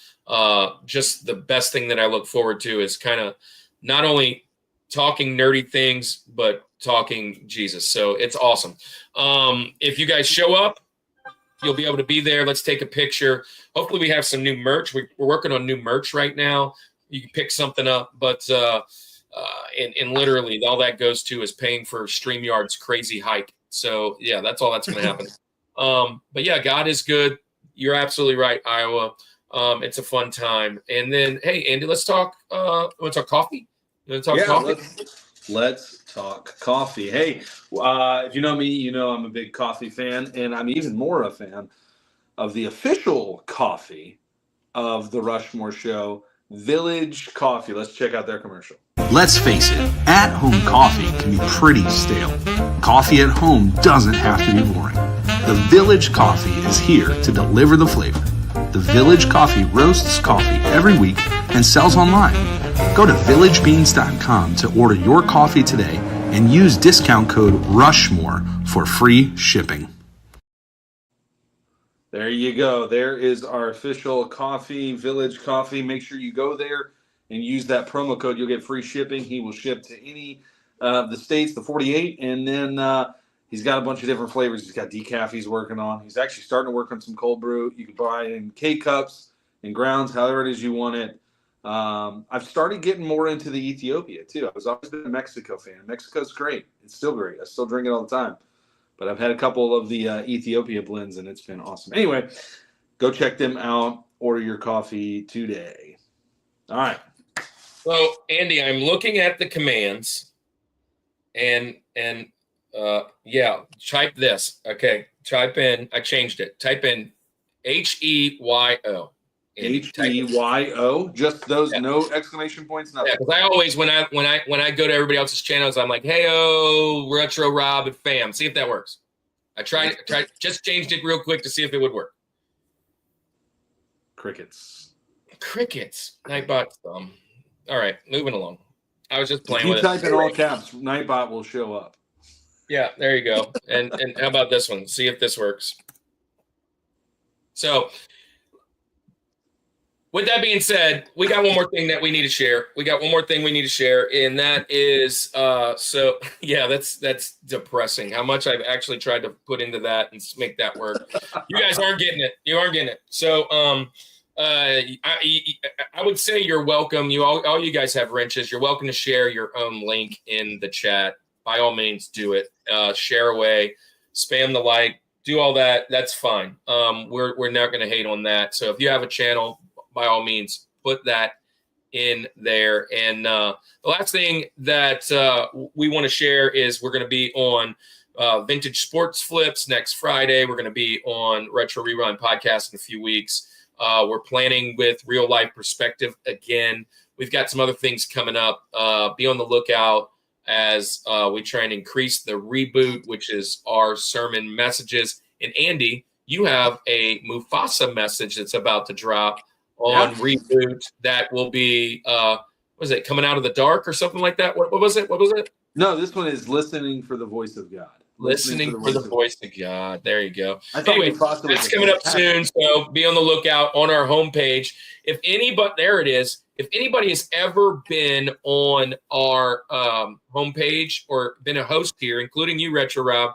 just the best thing that I look forward to is kind of not only talking nerdy things, but talking Jesus. So it's awesome. If you guys show up, you'll be able to be there. Let's take a picture. Hopefully we have some new merch. We're working on new merch right now. You can pick something up, but and literally all that goes to is paying for StreamYard's crazy hike. So yeah, that's all that's going to happen. But yeah, God is good. You're absolutely right, Iowa. It's a fun time. And then, hey, Andy, let's talk. Want to talk coffee? You want to talk coffee? Let's talk coffee. Hey, if you know me, you know I'm a big coffee fan, and I'm even more a fan of the official coffee of the Rushmore Show, Village Coffee. Let's check out their commercial. Let's face it, at-home coffee can be pretty stale. Coffee at home doesn't have to be boring. The Village Coffee is here to deliver the flavor. The Village Coffee roasts coffee every week and sells online. Go to villagebeans.com to order your coffee today and use discount code RUSHMORE for free shipping. There you go. There is our official coffee, Village Coffee. Make sure you go there and use that promo code. You'll get free shipping. He will ship to any of the states, the 48, and then he's got a bunch of different flavors. He's got decaf he's working on. He's actually starting to work on some cold brew. You can buy it in K-cups and grounds, however it is you want it. I've started getting more into the Ethiopia, too. I've always been a Mexico fan. Mexico's great. It's still great. I still drink it all the time. But I've had a couple of the Ethiopia blends, and it's been awesome. Anyway, Go check them out. Order your coffee today. All right. So, Andy, I'm looking at the commands, and type this. Okay, type in. I changed it. Type in HEYO. HEYO. Just those, no exclamation points, nothing. Yeah, because I always when I go to everybody else's channels, I'm like, "Hey, Retro Rob and fam." See if that works. I tried just changed it real quick to see if it would work. Crickets. Nightbot thumb. All right, moving along. I was just playing with it. If you type in all caps, Nightbot will show up. Yeah, there you go. And how about this one? See if this works. So, with that being said, we got one more thing that we need to share. And that is that's depressing. How much I've actually tried to put into that and make that work. You guys aren't getting it. So, I would say you're welcome. All you guys have wrenches. You're welcome to share your own link in the chat. By all means, do it. Share away, spam the like, do all that. That's fine. We're not going to hate on that. So if you have a channel, by all means, put that in there. And the last thing that we want to share is we're going to be on Vintage Sports Flips next Friday. We're going to be on Retro Rewind Podcast in a few weeks. We're planning with Real Life Perspective again. We've got some other things coming up. Be on the lookout as we try and increase the reboot, which is our sermon messages. And Andy, you have a Mufasa message that's about to drop on reboot that will be, was it Coming Out of the Dark or something like that? What was it? No, this one is Listening for the Voice of God. Listening for the voice of God. There you go. Anyway, that's coming up soon, so be on the lookout on our homepage. If anybody has ever been on our homepage or been a host here, including you, Retro Rob,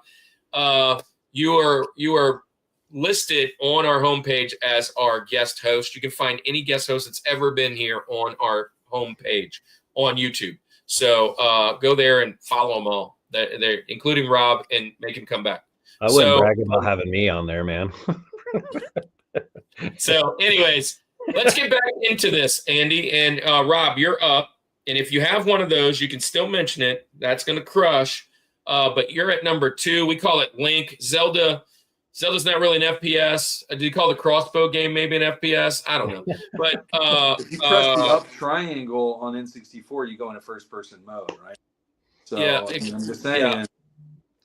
you are listed on our homepage as our guest host. You can find any guest host that's ever been here on our homepage on YouTube. So go there and follow them all. They're including Rob, and make him come back. I wouldn't brag about having me on there, man. So, anyways, let's get back into this, Andy. And Rob, you're up. And if you have one of those, you can still mention it. That's going to crush. But you're at number 2. We call it Link. Zelda's not really an FPS. Do you call the crossbow game maybe an FPS? I don't know. But if you press the up triangle on N64, you go into first-person mode, right? So yeah, I'm just saying.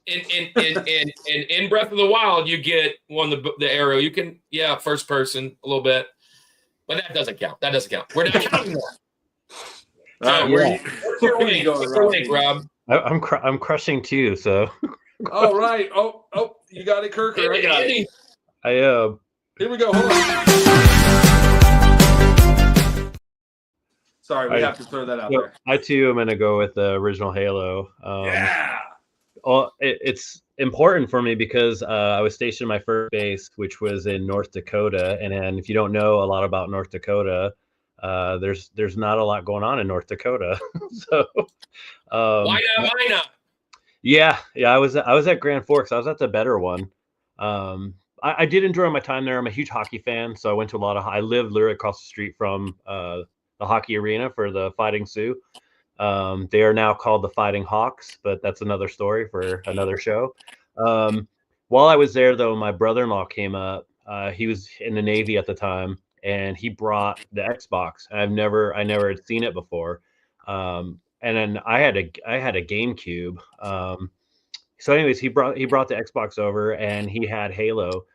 In Breath of the Wild, you get the arrow. You can first person a little bit, but that doesn't count. We're not counting that. What's your link, Rob? I'm crushing too. So. All right. Oh, you got it, Kirk. Or I got it. I am. Here we go. Hold on. Sorry, we have to throw that out there. I too am going to go with the original Halo. Yeah. It's important for me because I was stationed my first base, which was in North Dakota. And if you don't know a lot about North Dakota, there's not a lot going on in North Dakota. So why not? Yeah. I was at Grand Forks. I was at the better one. I did enjoy my time there. I'm a huge hockey fan, so I went to I lived literally across the street from the hockey arena for the Fighting Sioux. They are now called the Fighting Hawks, but that's another story for another show. While I was there, though, my brother-in-law came up. He was in the Navy at the time, and he brought the Xbox. I never had seen it before. And then I had a GameCube. So anyways, he brought the Xbox over, and he had Halo,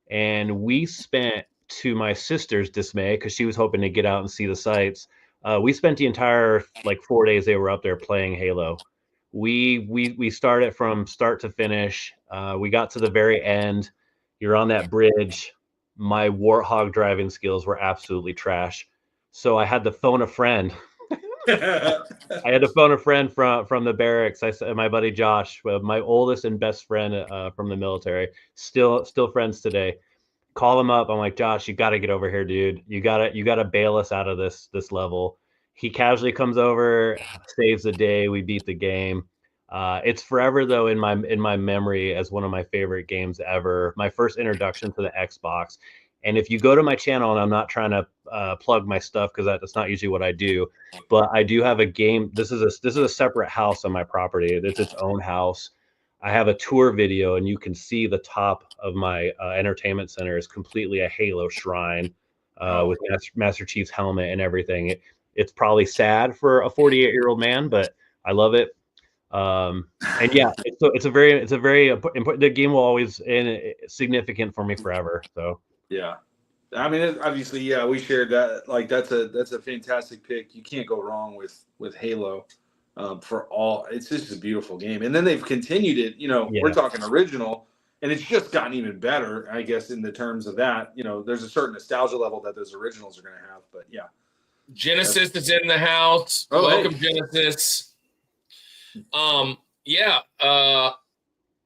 and we spent, to my sister's dismay, because she was hoping to get out and see the sights, we spent the entire 4 days they were up there playing Halo. We started from start to finish. We got to the very end. You're on that bridge. My Warthog driving skills were absolutely trash, so I had to phone a friend. I had to phone a friend from the barracks. I said, my buddy Josh, my oldest and best friend from the military, still friends today. Call him up. I'm like, Josh, you got to get over here, dude. You gotta bail us out of this level. He casually comes over, saves the day. We beat the game. It's forever though in my memory as one of my favorite games ever. My first introduction to the Xbox, And if you go to my channel, and I'm not trying to plug my stuff because that's not usually what I do, but I do have a game. This is a separate house on my property. It's its own house. I have a tour video, and you can see the top of my entertainment center is completely a Halo shrine with Master Chief's helmet and everything. It's probably sad for a 48-year-old man, but I love it. And yeah, it's a very important. The game will always significant for me forever. So yeah, I mean, obviously, yeah, we shared that. Like, that's a fantastic pick. You can't go wrong with Halo. For all, it's just a beautiful game. And then they've continued it. You know, we're talking original, and it's just gotten even better, I guess, in the terms of that. You know, there's a certain nostalgia level that those originals are going to have. But yeah, Genesis is in the house. Oh, Welcome, hey. Genesis.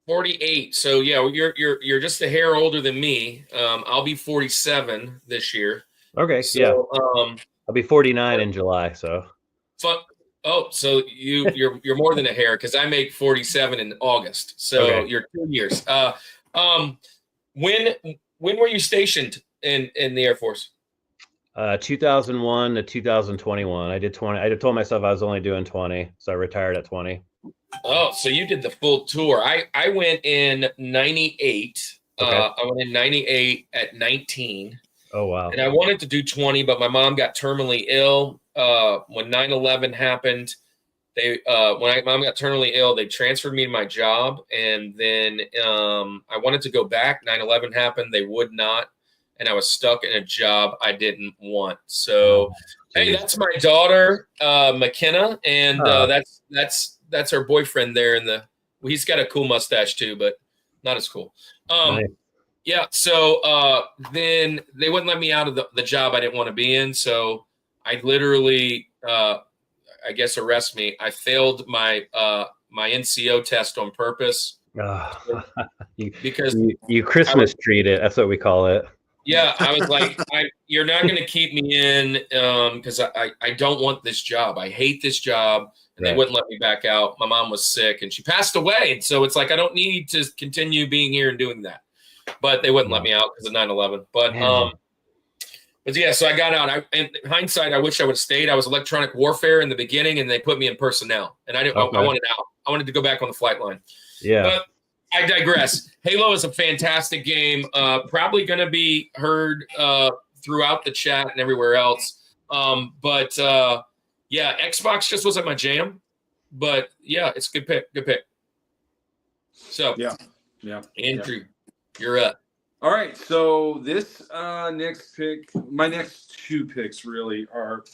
48. So yeah, you're just a hair older than me. I'll be 47 this year. Okay, so, I'll be 49 in July. So fun. Oh, so you're more than a hair, because I make 47 in August. So you're 2 years. When were you stationed in the Air Force? 2001 to 2021. I did 20. I told myself I was only doing 20, so I retired at 20. Oh, so you did the full tour. I went in 98. I went in 98 at 19. Oh, wow. And I wanted to do 20, but my mom got terminally ill. When 9/11 happened, when my mom got terminally ill, they transferred me to my job. And then I wanted to go back. 9/11 happened. They would not. And I was stuck in a job I didn't want. So, hey, that's my daughter, McKenna. And that's her boyfriend there. He's got a cool mustache too, but not as cool. Nice. Yeah. So then they wouldn't let me out of the job I didn't want to be in. So I literally, I guess, arrest me. I failed my NCO test on purpose. Because you Christmas treat it. That's what we call it. Yeah, I was like, you're not going to keep me in because I don't want this job. I hate this job. And they wouldn't let me back out. My mom was sick and she passed away. And so it's like, I don't need to continue being here and doing that. But they wouldn't let me out because of 9/11. But yeah, so I got out. In hindsight, I wish I would have stayed. I was electronic warfare in the beginning, and they put me in personnel. And I wanted out. I wanted to go back on the flight line. Yeah. But I digress. Halo is a fantastic game. Probably going to be heard throughout the chat and everywhere else. Yeah, Xbox just wasn't my jam. But yeah, it's a good pick. Good pick. So yeah. Andrew, you're up. All right. So this next pick, my next two picks really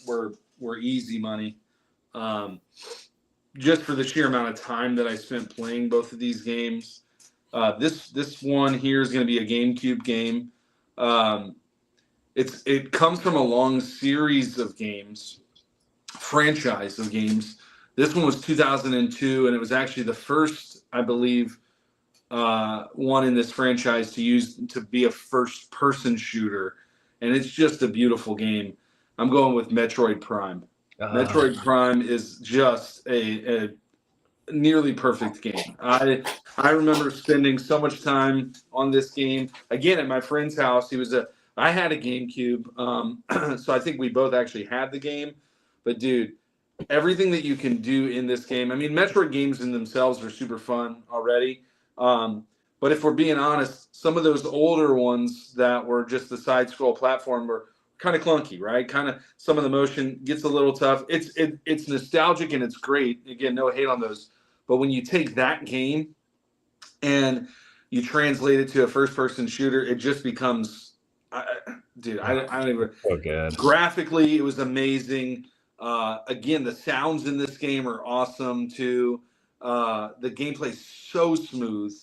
were easy money. Just for the sheer amount of time that I spent playing both of these games. This one here is going to be a GameCube game. It comes from a long series of games, franchise of games. This one was 2002, and it was actually the first, I believe, one in this franchise to be a first-person shooter, and it's just a beautiful game. I'm going with Metroid Prime. Metroid Prime is just a nearly perfect game. I remember spending so much time on this game. Again, at my friend's house, I had a GameCube, so I think we both actually had the game. But dude, everything that you can do in this game. I mean, Metroid games in themselves are super fun already. But if we're being honest, some of those older ones that were just the side-scroll platform were kind of clunky, right? Kind of some of the motion gets a little tough. It's nostalgic and it's great. Again, no hate on those. But when you take that game and you translate it to a first-person shooter, it just becomes, I don't even. So good. Graphically, it was amazing. Again, the sounds in this game are awesome too. The gameplay's so smooth.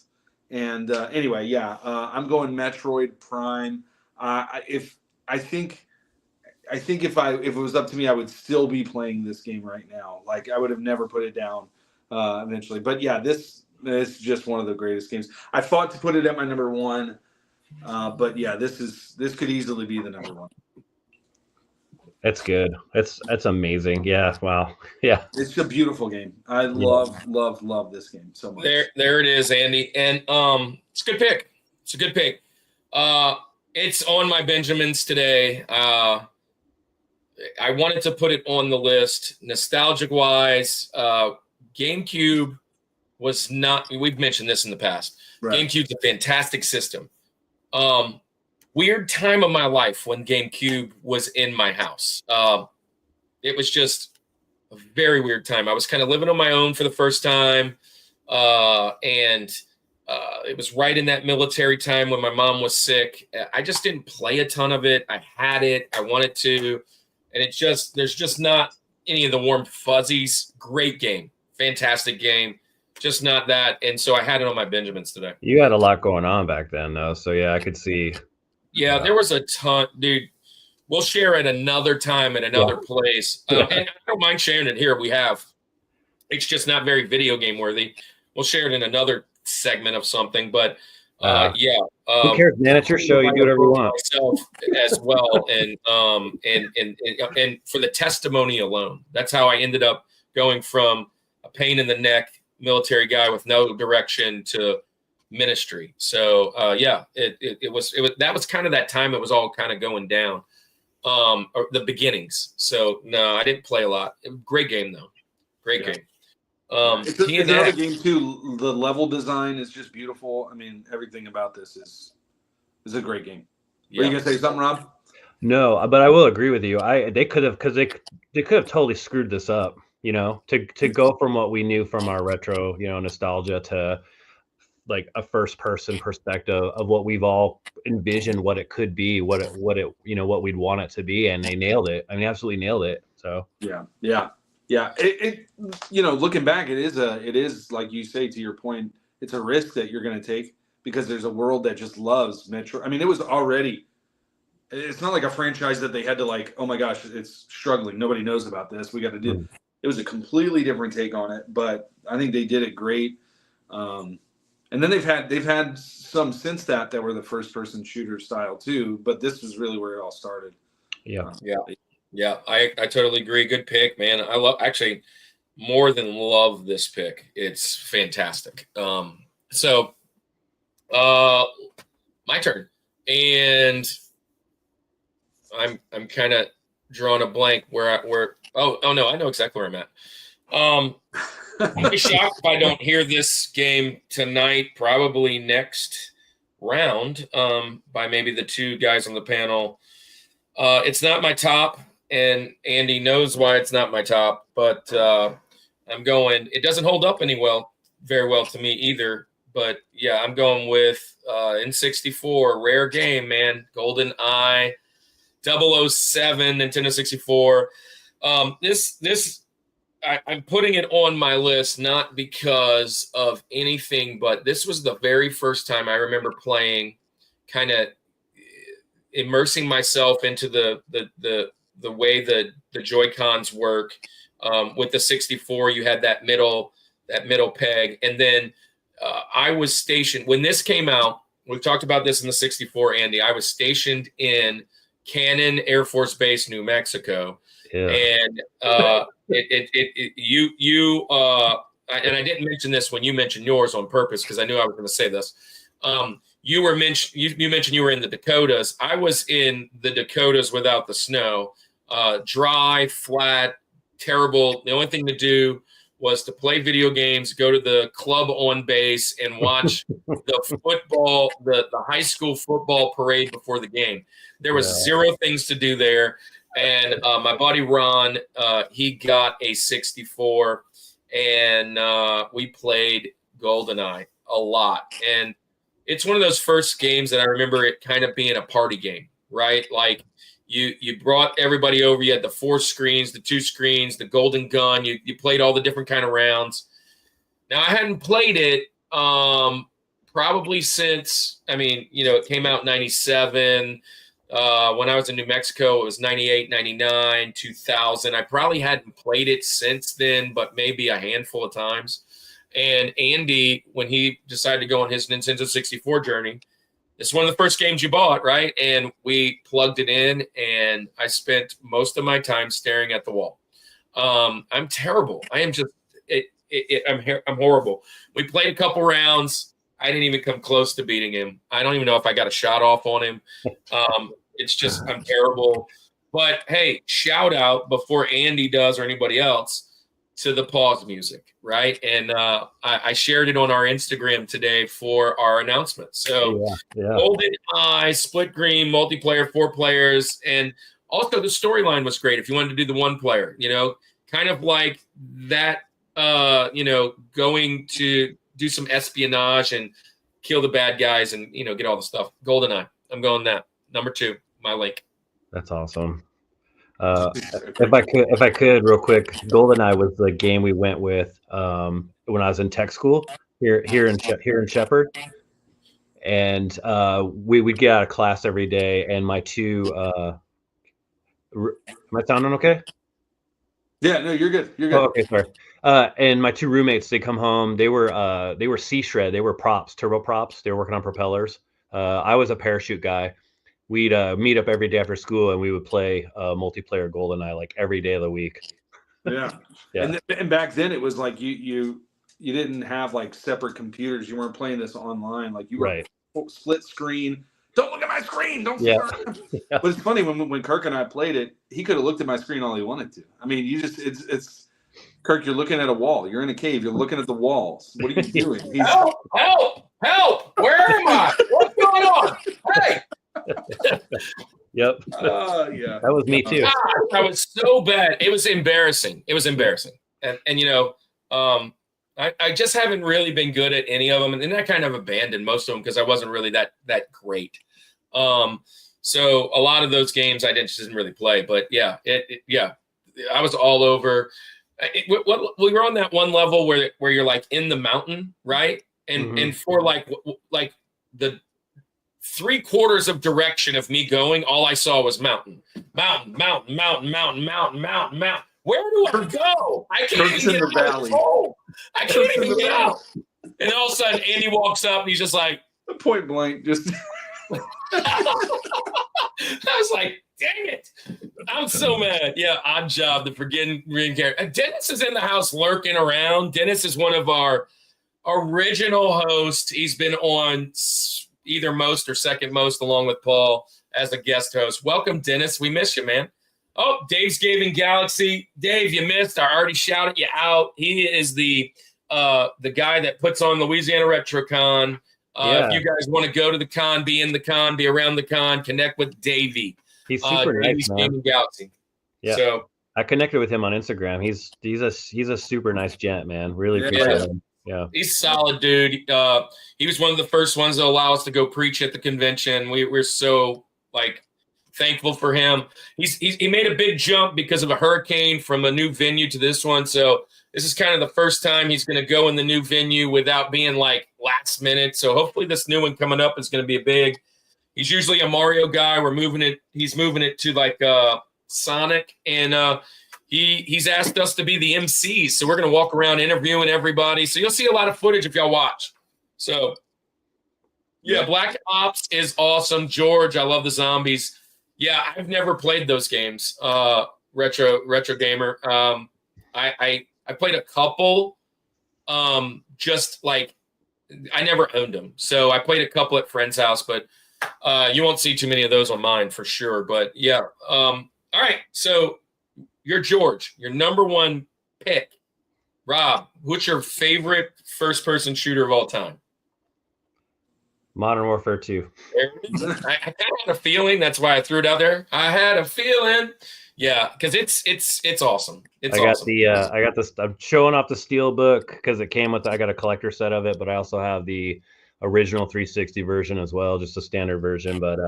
And anyway, yeah, I'm going Metroid Prime. If it was up to me, I would still be playing this game right now. Like, I would have never put it down eventually. But yeah, this is just one of the greatest games. I fought to put it at my number one, but yeah, this could easily be the number one. It's good. It's amazing. Yeah. Wow. Yeah. It's a beautiful game. I love this game so much. There it is, Andy. And it's a good pick. It's a good pick. It's on my Benjamins today. I wanted to put it on the list. Nostalgic wise, GameCube was not, we've mentioned this in the past. Right. GameCube's a fantastic system. Weird time of my life when GameCube was in my house. It was just a very weird time. I was kind of living on my own for the first time. And it was right in that military time when my mom was sick. I just didn't play a ton of it. I had it. I wanted to. And there's just not any of the warm fuzzies. Great game. Fantastic game. Just not that. And so I had it on my Benjamins today. You had a lot going on back then, though. So, yeah, I could see. Yeah, there was a ton. Dude, we'll share it another time at another place. And I don't mind sharing it here. It's just not very video game worthy. We'll share it in another segment of something. But, who cares, man? It's your show. You do whatever you want. Myself as well. And for the testimony alone, that's how I ended up going from a pain in the neck military guy with no direction to ministry. So it was that was kind of that time it was all kind of going down, or the beginnings. So no, I didn't play a lot. Great game though. Great game. It's another game too. The level design is just beautiful. I mean, everything about this is a great game. Were you gonna say something, Rob? No, but I will agree with you. They could have, because they could have totally screwed this up. You know, to go from what we knew from our retro, nostalgia to like a first person perspective of what we've all envisioned what it could be, what we'd want it to be, and they nailed it. I mean, absolutely nailed it. So yeah. It looking back, it is like you say, to your point, it's a risk that you're going to take because there's a world that just loves Metro. I mean, it was already. It's not like a franchise that they had to like, oh my gosh, it's struggling. Nobody knows about this. We got to do. It was a completely different take on it, but I think they did it great. And then they've had some since that were the first person shooter style too, but this was really where it all started. Yeah. I totally agree. Good pick, man. I love this pick. It's fantastic. So my turn, and I'm kind of drawing a blank where oh no, I know exactly where I'm at. I'd be shocked if I don't hear this game tonight, probably next round, by maybe the two guys on the panel. It's not my top, and Andy knows why it's not my top, but it doesn't hold up very well to me either. But yeah, I'm going with N64, rare game, man. GoldenEye 007, Nintendo 64. I'm putting it on my list not because of anything, but this was the very first time I remember playing, kind of immersing myself into the way the Joy-Cons work. With the 64, you had that middle peg, and then I was stationed when this came out. We've talked about this in the 64, Andy. I was stationed in Cannon Air Force Base, New Mexico. Yeah. And and I didn't mention this when you mentioned yours on purpose because I knew I was going to say this. You mentioned you were in the Dakotas. I was in the Dakotas without the snow, dry, flat, terrible. The only thing to do was to play video games, go to the club on base, and watch the high school football parade before the game. There was zero things to do there. And my buddy Ron, he got a 64, and we played GoldenEye a lot. And it's one of those first games that I remember it kind of being a party game, right? Like you brought everybody over. You had the 4 screens, the 2 screens, the golden gun. You played all the different kind of rounds. Now, I hadn't played it probably since, it came out in 97. When I was in New Mexico, it was 98, 99, 2000. I probably hadn't played it since then, but maybe a handful of times. And Andy, when he decided to go on his Nintendo 64 journey, it's one of the first games you bought, right? And we plugged it in, and I spent most of my time staring at the wall. I'm terrible. I am just I'm horrible. We played a couple rounds. I didn't even come close to beating him. I don't even know if I got a shot off on him. It's just I'm terrible. But hey, shout out before Andy does or anybody else to the pause music, right? And I shared it on our Instagram today for our announcement. So GoldenEye, split green, multiplayer, 4 players, and also the storyline was great. If you wanted to do the 1 player, kind of like that, going to do some espionage and kill the bad guys and get all the stuff. GoldenEye, I'm going that number 2, my link. That's awesome. If I could real quick, GoldenEye was the game we went with when I was in tech school here in Shepherd, and we'd get out of class every day, and my 2 am I sounding okay? Yeah, no, you're good. You're good. Oh, okay, sorry. And my 2 roommates, they come home. They were C-shred. They were props, turbo props. They were working on propellers. I was a parachute guy. We'd meet up every day after school, and we would play multiplayer GoldenEye like every day of the week. Yeah. And back then it was like you didn't have like separate computers. You weren't playing this online. Like you were split screen. Don't look at my screen. Don't. Yeah. But it's funny when Kirk and I played it, he could have looked at my screen all he wanted to. I mean, it's Kirk. You're looking at a wall. You're in a cave. You're looking at the walls. What are you doing? Help! Where am I? What's going on? Hey. Yep. Yeah. That was me too. That was so bad. It was embarrassing. And I just haven't really been good at any of them, and I kind of abandoned most of them because I wasn't really that great. So a lot of those games I just didn't really play. But yeah, I was all over. We were on that one level where you're like in the mountain, right? And for like the 3/4 of direction of me going, all I saw was mountain. Where do I go? I can't even get out. I can't even get out. And all of a sudden, Andy walks up and he's just like, point blank, just. I was like, dang it. I'm so mad. Yeah, odd job, the forgetting character. Dennis is in the house lurking around. Dennis is one of our original hosts. He's been on either most or second most along with Paul as a guest host. Welcome, Dennis. We miss you, man. Oh, Dave's Gaming Galaxy. Dave, you missed. I already shouted you out. He is the guy that puts on Louisiana RetroCon. If you guys want to go to the con, be in the con, be around the con, connect with Davey. He's super nice, man. Gaming Galaxy. Yeah. So I connected with him on Instagram. He's a super nice gent, man. Really appreciate him. Yeah. He's solid, dude. He was one of the first ones to allow us to go preach at the convention. We're so thankful for him. He made a big jump because of a hurricane from a new venue to this one. So this is kind of the first time he's going to go in the new venue without being last minute. So hopefully this new one coming up is going to be big. He's usually a Mario guy. He's moving it to Sonic, and he's asked us to be the MCs. So we're going to walk around interviewing everybody. So you'll see a lot of footage if y'all watch. So yeah, Black Ops is awesome. George, I love the zombies. Yeah, I've never played those games. Retro gamer. I played a couple. I never owned them, so I played a couple at friend's house, but you won't see too many of those on mine for sure. But yeah, all right. So you're George, your number one pick. Rob, what's your favorite first-person shooter of all time? Modern Warfare 2. I kind of had a feeling. That's why I threw it out there. I had a feeling. Yeah, because it's awesome. I got this. I'm showing off the Steelbook because it came with. I got a collector set of it, but I also have the original 360 version as well, just a standard version. But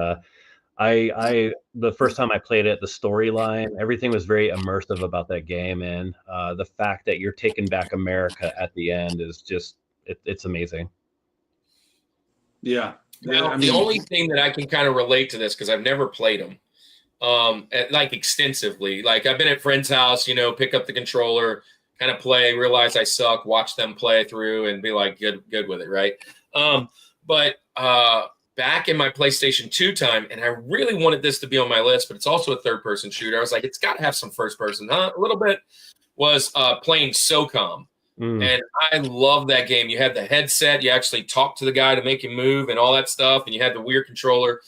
the first time I played it, the storyline, everything was very immersive about that game, and the fact that you're taking back America at the end is just it's amazing. Yeah. Now, the only thing that I can kind of relate to this, because I've never played them extensively. I've been at friend's house, pick up the controller, kind of play, realize I suck, watch them play through and be good with it, right? But back in my PlayStation 2 time, and I really wanted this to be on my list, but it's also a third-person shooter. I was like, it's got to have some first-person, a little bit, was playing SOCOM. And I love that game. You had the headset. You actually talked to the guy to make him move and all that stuff. And you had the weird controller.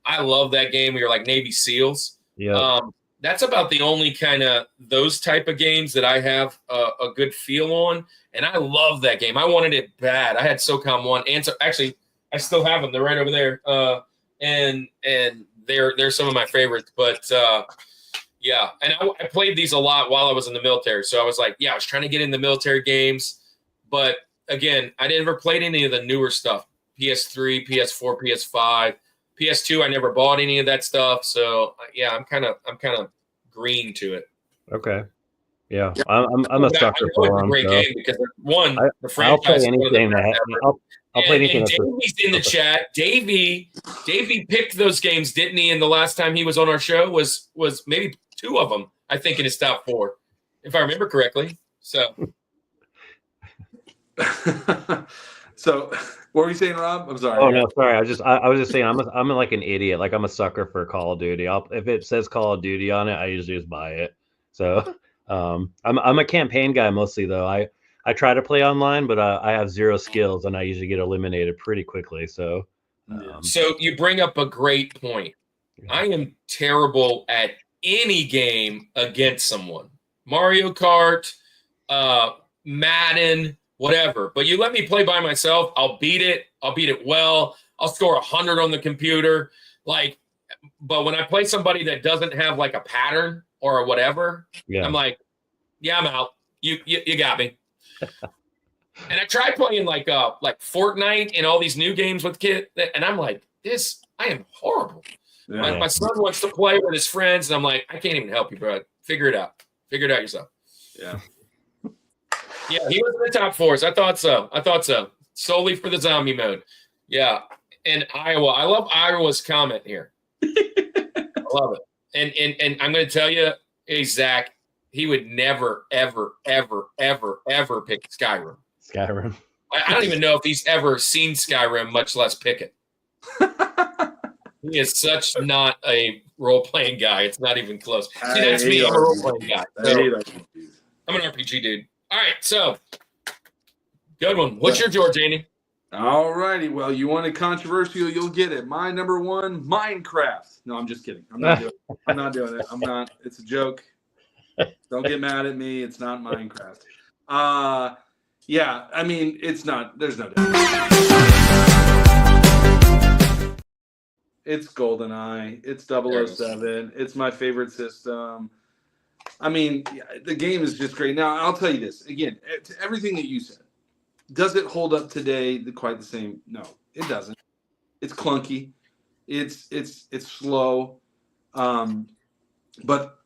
I love that game where you're like Navy SEALs. Yeah. That's about the only kind of those type of games that I have a good feel on. And I love that game. I wanted it bad. I had SOCOM 1. And so actually, I still have them. They're right over there. And they're some of my favorites. But yeah, and I played these a lot while I was in the military. So I was like, yeah, I was trying to get in the military games. But again, I never played any of the newer stuff. PS3, PS4, PS5, PS2. I never bought any of that stuff. So yeah, I'm kind of green to it. Okay. Yeah, I'm a sucker for them. It's a great game because one, the franchise. I'll play anything I'll play anything. And Davey's in the chat. Davey picked those games, didn't he? And the last time he was on our show was maybe 2 of them, I think, in his top 4, if I remember correctly. So, so what were you saying, Rob? I'm sorry. Oh no, sorry. I was just saying I'm like an idiot. Like I'm a sucker for Call of Duty. If it says Call of Duty on it, I usually just buy it. So I'm a campaign guy mostly though. I try to play online, but I have 0 skills and I usually get eliminated pretty quickly. So so you bring up a great point. I am terrible at any game against someone. Mario Kart, Madden, whatever. But you let me play by myself, I'll beat it. I'll beat it well. I'll score 100 on the computer. But when I play somebody that doesn't have like a pattern or whatever, I'm like, yeah, I'm out. You got me. And I tried playing like Fortnite and all these new games with kids, and I'm like, I am horrible. Yeah. My son wants to play with his friends, and I'm like, I can't even help you, bro. Figure it out. Figure it out yourself. Yeah. Yeah, he was in the top 4s. I thought so. Solely for the zombie mode. Yeah. And Iowa. I love Iowa's comment here. I love it. And I'm going to tell you, hey, Zach, he would never, ever, ever, ever, ever pick Skyrim. I don't even know if he's ever seen Skyrim, much less pick it. He is such not a role-playing guy. It's not even close. See, that's me. I'm a role-playing guy. So I'm an RPG dude. All right, so good one. What's your George, Andy? All righty. Well, you want it controversial, you'll get it. My number 1, Minecraft. No, I'm just kidding. I'm not doing it. I'm not. It's a joke. Don't get mad at me. It's not Minecraft. Yeah, I mean, it's not. There's no doubt. It's GoldenEye. It's 007. It's my favorite system. I mean, the game is just great. Now, I'll tell you this. Again, to everything that you said, does it hold up today quite the same? No, it doesn't. It's clunky. It's slow. But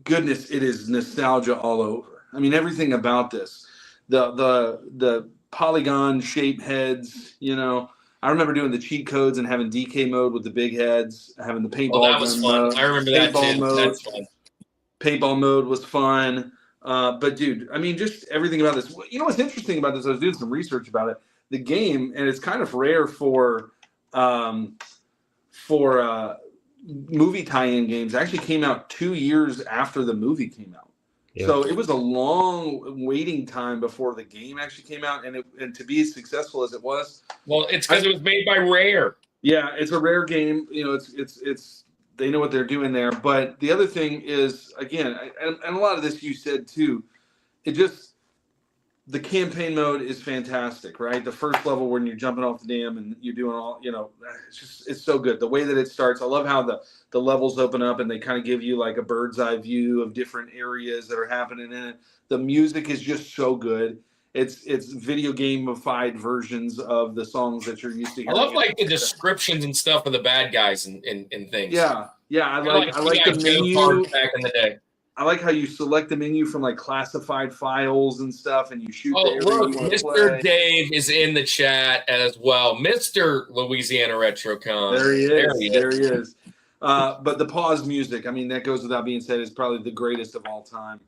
goodness, it is nostalgia all over. I mean, everything about this. The polygon shaped heads, I remember doing the cheat codes and having DK mode with the big heads, having the paintball. That was fun. I remember that too. That's fun. Paintball mode was fun. But dude, I mean, just everything about this. You know what's interesting about this? I was doing some research about it. The game, and it's kind of rare for movie tie-in games, actually came out 2 years after the movie came out. Yeah. So it was a long waiting time before the game actually came out, and to be as successful as it was. Well, it's because it was made by Rare. Yeah, it's a Rare game. It's they know what they're doing there. But the other thing is, again, and a lot of this you said too, the campaign mode is fantastic, right? The first level when you're jumping off the dam and you're doing all, it's so good. The way that it starts, I love how the levels open up and they kind of give you like a bird's eye view of different areas that are happening in it. The music is just so good. It's video game-ified versions of the songs that you're used to hearing. I love like the descriptions and stuff of the bad guys and things. Yeah. I like the menu back in the day. I like how you select the menu from like classified files and stuff, and you shoot the area you want to play. Mr. Dave is in the chat as well. Mr. Louisiana RetroCon. There he is. But the pause music, I mean, that goes without being said, is probably the greatest of all time.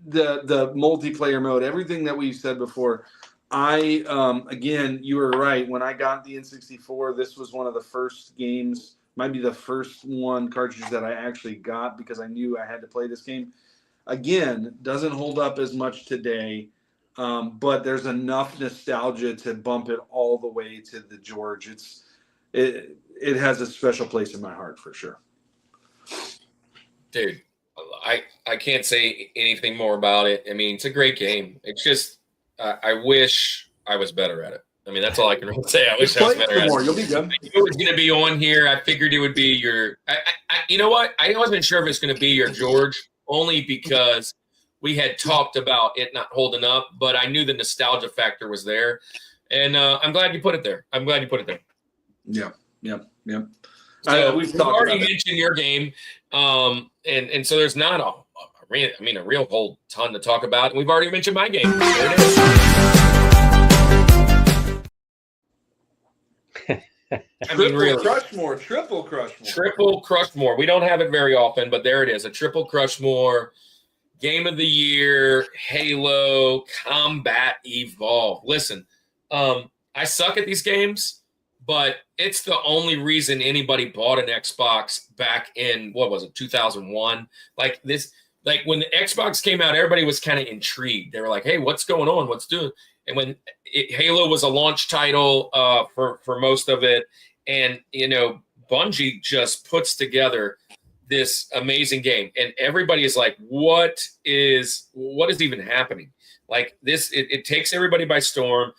The multiplayer mode, everything that we've said before. Again, you were right. When I got the N64, this was one of the first games. Might be the first cartridge that I actually got because I knew I had to play this game. again, doesn't hold up as much today. But there's enough nostalgia to bump it all the way to the George. It has a special place in my heart for sure. Dude, I can't say anything more about it. I mean, it's a great game. It's just I wish I was better at it. I mean, that's all I can really say. I wish I was better at it. You'll be good. I knew it was going to be on here. I figured it would be your. You know what? I wasn't sure if it's going to be your George, only because we had talked about it not holding up, but I knew the nostalgia factor was there, and I'm glad you put it there. Yeah. So we've we've talked already about it. mentioned your game, and so there's not a real whole ton to talk about. And we've already mentioned my game. There it is. Triple Crushmore. Triple Crushmore. We don't have it very often, but there it is. A Triple Crushmore Game of the Year, Halo, Combat Evolve. Listen, I suck at these games, but it's the only reason anybody bought an Xbox back in, 2001? Like when the Xbox came out, everybody was kind of intrigued. They were like, hey, what's going on? What's doing? And when Halo was a launch title for most of it, and, Bungie just puts together this amazing game, and everybody is like, what is even happening? Like this, it takes everybody by storm.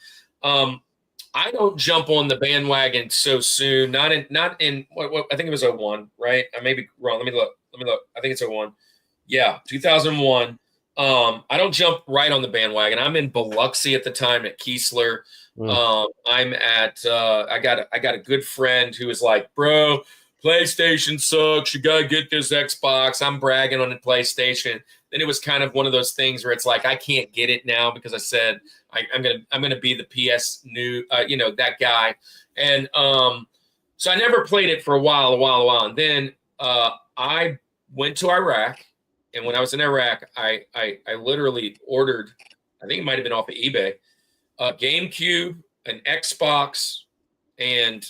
I don't jump on the bandwagon so soon. Not in what I think it was 01, right? I may be wrong. Let me look. I think it's 01. Yeah, 2001. I don't jump right on the bandwagon. I'm in Biloxi at the time at Keesler. I'm at I got a good friend who was like, bro, PlayStation sucks. You gotta get this Xbox. I'm bragging on the PlayStation. Then it was kind of one of those things where it's like, I can't get it now because I said I'm gonna be the PS new that guy. And so I never played it for a while. And then I went to Iraq, and when I was in Iraq, I literally ordered, I think it might have been off of eBay, a GameCube, an Xbox, and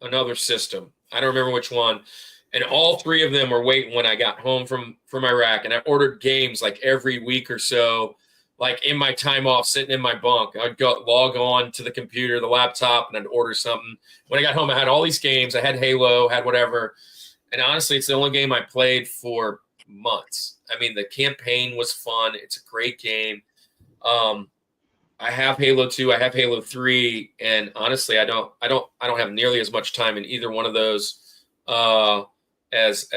another system. I don't remember which one. And all three of them were waiting when I got home from Iraq. And I ordered games like every week or so, like in my time off, sitting in my bunk. I'd go log on to the computer, the laptop, and I'd order something. When I got home, I had all these games. I had Halo, had whatever. And honestly, it's the only game I played for months. I mean, the campaign was fun. It's a great game. I have Halo 2, I have Halo 3, and honestly, I don't have nearly as much time in either one of those as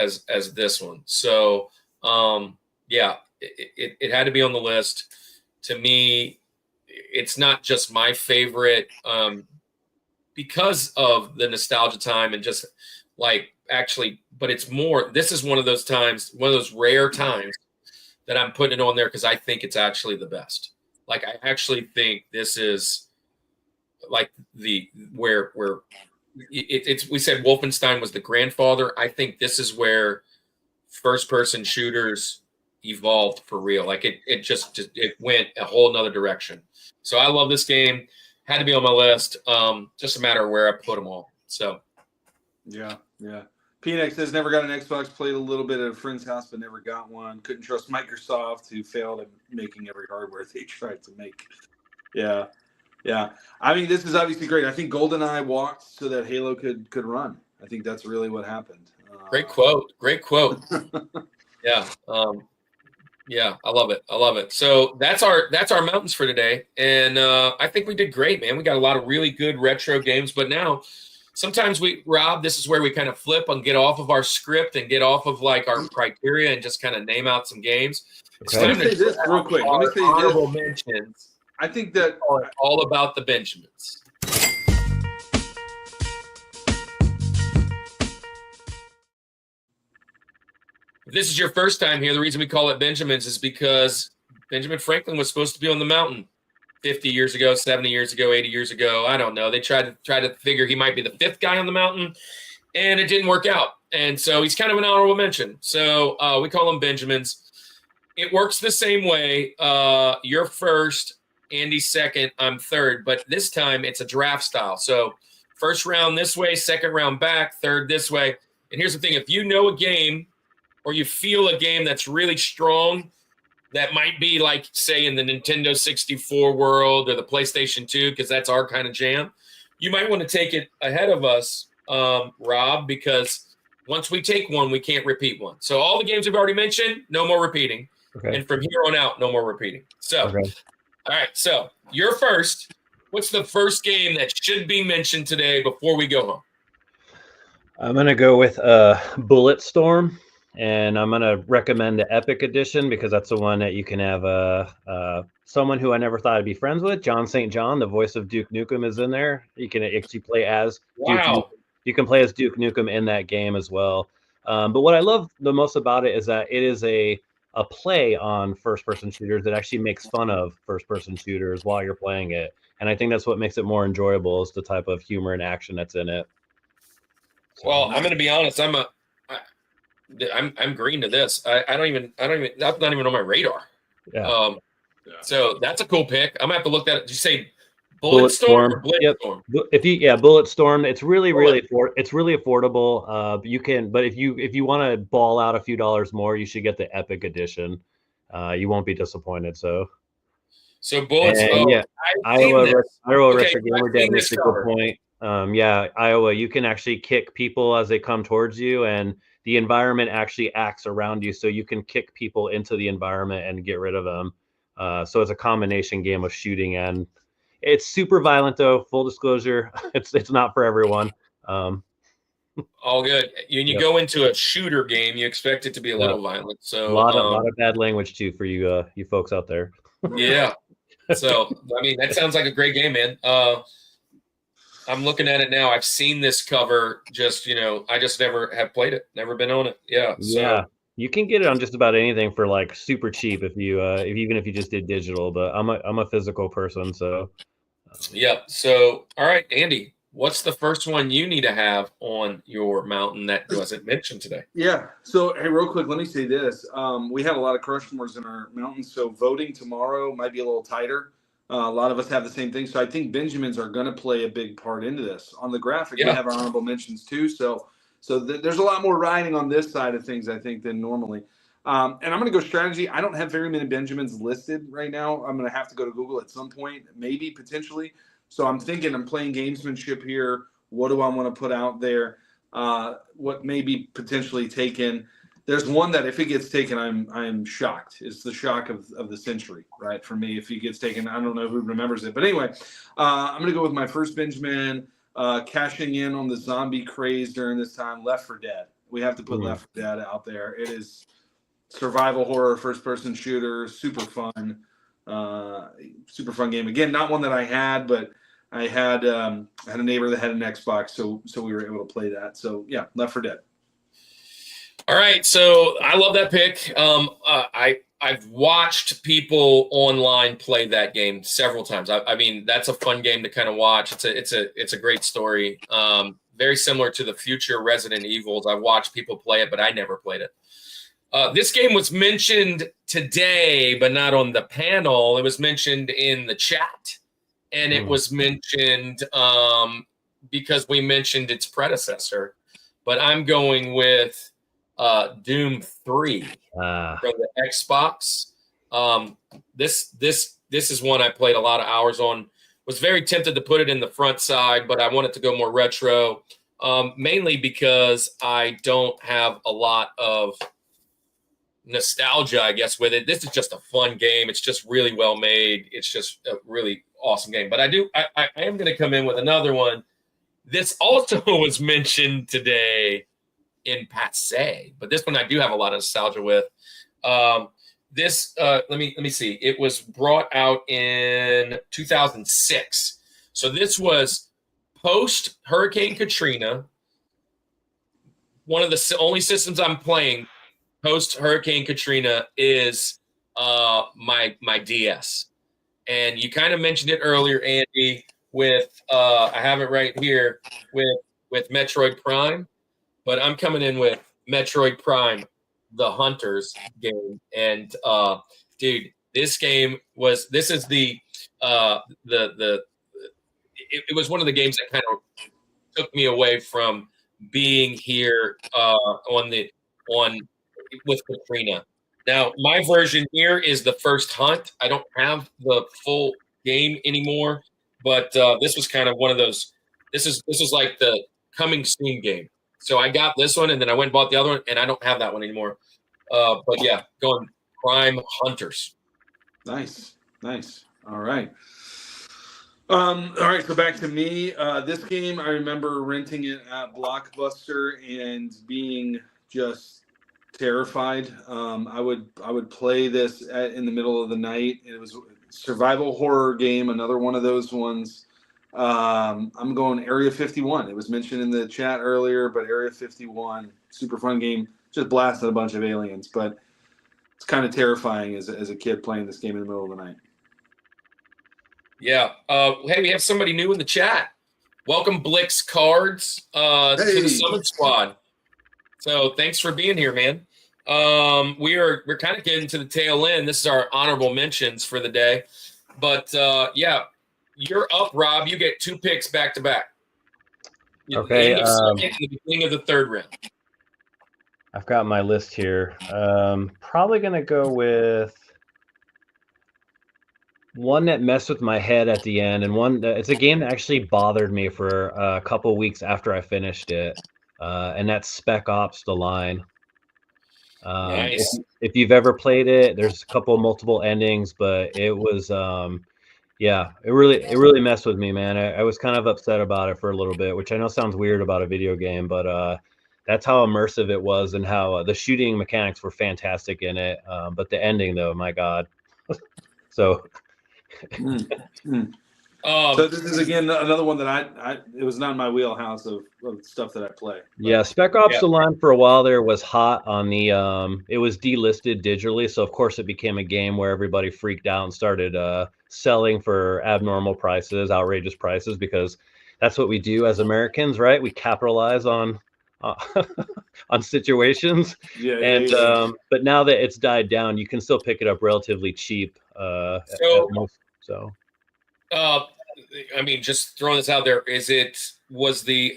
this one. So yeah, it had to be on the list. To me, it's not just my favorite because of the nostalgia time and just like actually, but it's more, this is one of those times, one of those rare times that I'm putting it on there because I think it's actually the best. Like, I actually think this is like where it's, we said Wolfenstein was the grandfather. I think this is where first person shooters evolved for real. Like it went a whole nother direction. So I love this game. Had to be on my list. Just a matter of where I put them all. So. Yeah. PNX says never got an Xbox, played a little bit at a friend's house, but never got one. Couldn't trust Microsoft, who failed at making every hardware they tried to make. Yeah. I mean, this is obviously great. I think GoldenEye walked so that Halo could run. I think that's really what happened. Great quote. Yeah. Yeah, I love it. So that's our mountains for today. And I think we did great, man. We got a lot of really good retro games, but now sometimes Rob, this is where we kind of flip and get off of our script and get off of like our criteria and just kind of name out some games. Okay. Let me say this real quick. Honorable mentions. I think that all about the Benjamins. If this is your first time here, the reason we call it Benjamins is because Benjamin Franklin was supposed to be on the mountain 50 years ago, 70 years ago, 80 years ago. I don't know. They tried to figure he might be the fifth guy on the mountain, and it didn't work out. And so he's kind of an honorable mention. So we call him Benjamins. It works the same way. You're first, Andy's second, I'm third. But this time it's a draft style. So first round this way, second round back, third this way. And here's the thing. If you know a game or you feel a game that's really strong, that might be like, say, in the Nintendo 64 world or the PlayStation 2, because that's our kind of jam, you might want to take it ahead of us, Rob, because once we take one, we can't repeat one. So all the games we've already mentioned, no more repeating. Okay. And from here on out, no more repeating. So, Okay. All right. So you're first. What's the first game that should be mentioned today before we go home? I'm going to go with Bulletstorm. And I'm going to recommend the Epic Edition because that's the one that you can have someone who I never thought I'd be friends with, John St. John, the voice of Duke Nukem, is in there. You can actually play as Duke Nukem. You can play as Duke Nukem in that game as well. But what I love the most about it is that it is a play on first-person shooters that actually makes fun of first-person shooters while you're playing it. And I think that's what makes it more enjoyable is the type of humor and action that's in it. So, well, I'm going to be honest. I'm green to this. I don't even, that's not even on my radar. yeah. So that's a cool pick. I'm gonna have to look at it. Did you say Bulletstorm or Blitzstorm? Yep. Bulletstorm. It's really it's really affordable. You can, but if you want to ball out a few dollars more, you should get the Epic Edition. You won't be disappointed. So Bullets. Yeah, Iowa Retro Gamer Dad makes a good point. Iowa, you can actually kick people as they come towards you, and the environment actually acts around you, so you can kick people into the environment and get rid of them. So it's a combination game of shooting, and it's super violent though. Full disclosure, it's not for everyone. All good. You go into a shooter game, you expect it to be a little violent. So a lot of bad language too for you folks out there. Yeah. So I mean, that sounds like a great game, man. I'm looking at it now. I've seen this cover. I just never have played it. Never been on it. Yeah. So. Yeah. You can get it on just about anything for like super cheap even if you just did digital. But I'm a physical person, so. Yeah. So all right, Andy, what's the first one you need to have on your mountain that wasn't mentioned today? Yeah. So hey, real quick, let me say this. We have a lot of Rushmores in our mountain, so voting tomorrow might be a little tighter. A lot of us have the same thing. So I think Benjamins are going to play a big part into this. On the graphic, we have our honorable mentions too. So there's a lot more riding on this side of things, I think, than normally. And I'm going to go strategy. I don't have very many Benjamins listed right now. I'm going to have to go to Google at some point, maybe potentially. So I'm thinking I'm playing gamesmanship here. What do I want to put out there? What may be potentially taken? There's one that if it gets taken, I'm shocked. It's the shock of the century, right? For me, if it gets taken, I don't know who remembers it. But anyway, I'm going to go with my first Benjamin, cashing in on the zombie craze during this time, Left 4 Dead. We have to put Left 4 Dead out there. It is survival horror, first-person shooter, super fun game. Again, not one that I had, but I had a neighbor that had an Xbox, so we were able to play that. So, yeah, Left 4 Dead. All right, so I love that pick. I've watched people online play that game several times. I mean, that's a fun game to kind of watch. It's a great story. Very similar to the future Resident Evils. I've watched people play it, but I never played it. This game was mentioned today, but not on the panel. It was mentioned in the chat, and it was mentioned because we mentioned its predecessor. But I'm going with Doom 3 from the Xbox. This is one I played a lot of hours on. Was very tempted to put it in the front side, but I wanted to go more retro, mainly because I don't have a lot of nostalgia, I guess, with it. This is just a fun game. It's just really well made. It's just a really awesome game. But I am going to come in with another one. This also was mentioned today in Passe, but this one I do have a lot of nostalgia with. Let me see. It was brought out in 2006. So this was post Hurricane Katrina. One of the only systems I'm playing post Hurricane Katrina is my DS. And you kind of mentioned it earlier, Andy, with I have it right here with Metroid Prime. But I'm coming in with Metroid Prime, the Hunters game. And dude, this is it was one of the games that kind of took me away from being here with Katrina. Now, my version here is the first hunt. I don't have the full game anymore, but this was kind of one of those. This is like the coming soon game. So I got this one, and then I went and bought the other one, and I don't have that one anymore. But yeah, going Prime Hunters. Nice. All right. All right, so back to me. This game, I remember renting it at Blockbuster and being just terrified. I would play this in the middle of the night. It was a survival horror game, another one of those ones. I'm going Area 51. It was mentioned in the chat earlier, but Area 51, super fun game. Just blasted a bunch of aliens, but it's kind of terrifying as a kid playing this game in the middle of the night. Yeah. Hey, we have somebody new in the chat. Welcome, Blix Cards, to the Summit Squad. So thanks for being here, man. We're kind of getting to the tail end. This is our honorable mentions for the day. But yeah, you're up, Rob. You get 2 picks back to back. Okay. In the beginning of the third round. I've got my list here. Probably gonna go with one that messed with my head at the end, and one that it's a game that actually bothered me for a couple weeks after I finished it, and that's Spec Ops: The Line. Nice. If you've ever played it, there's a couple multiple endings, but it was yeah, it really messed with me, man. I was kind of upset about it for a little bit, which I know sounds weird about a video game, but that's how immersive it was, and how the shooting mechanics were fantastic in it. But the ending, though, my God. So So this is again another one that it was not in my wheelhouse of stuff that I play. Yeah, Spec Ops: The Line for a while there was hot on the it was delisted digitally, so of course it became a game where everybody freaked out and started selling for abnormal prices, outrageous prices, because that's what we do as Americans, right? We capitalize on on situations. But now that it's died down, you can still pick it up relatively cheap. I mean, just throwing this out there, was the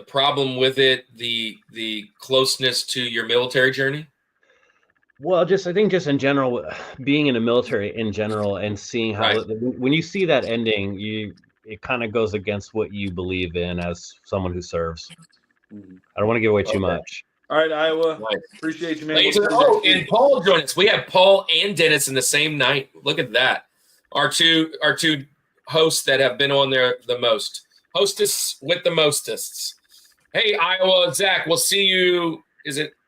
problem with it the closeness to your military journey? Well, I think in general, being in the military in general, and seeing how when you see that ending, it kind of goes against what you believe in as someone who serves. I don't want to give away too much. All right, Iowa. Nice. Appreciate you, man. And Paul joined us. We have Paul and Dennis in the same night. Look at that. Our two hosts that have been on there the most. Hostess with the mostest. Hey, Iowa, Zach, we'll see you.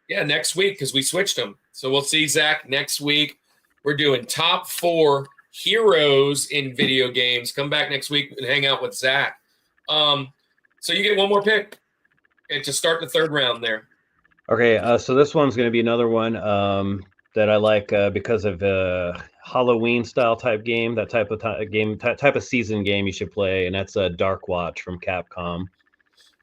Next week, because we switched them. So we'll see Zach next week. We're doing top 4 heroes in video games. Come back next week and hang out with Zach. So you get one more pick to start the third round there. Okay, so this one's going to be another one that I like because of Halloween style type game, that type of season game you should play, and that's Dark Watch from Capcom.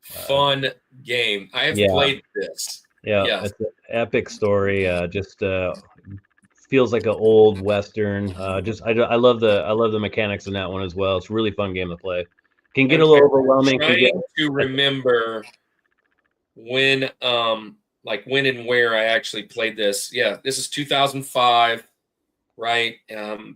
Fun game. I have played this. Yeah, it's an epic story. Just feels like an old Western. I love the mechanics in that one as well. It's a really fun game to play. Can get a little overwhelming. Trying to remember when and where I actually played this. Yeah, this is 2005, right? It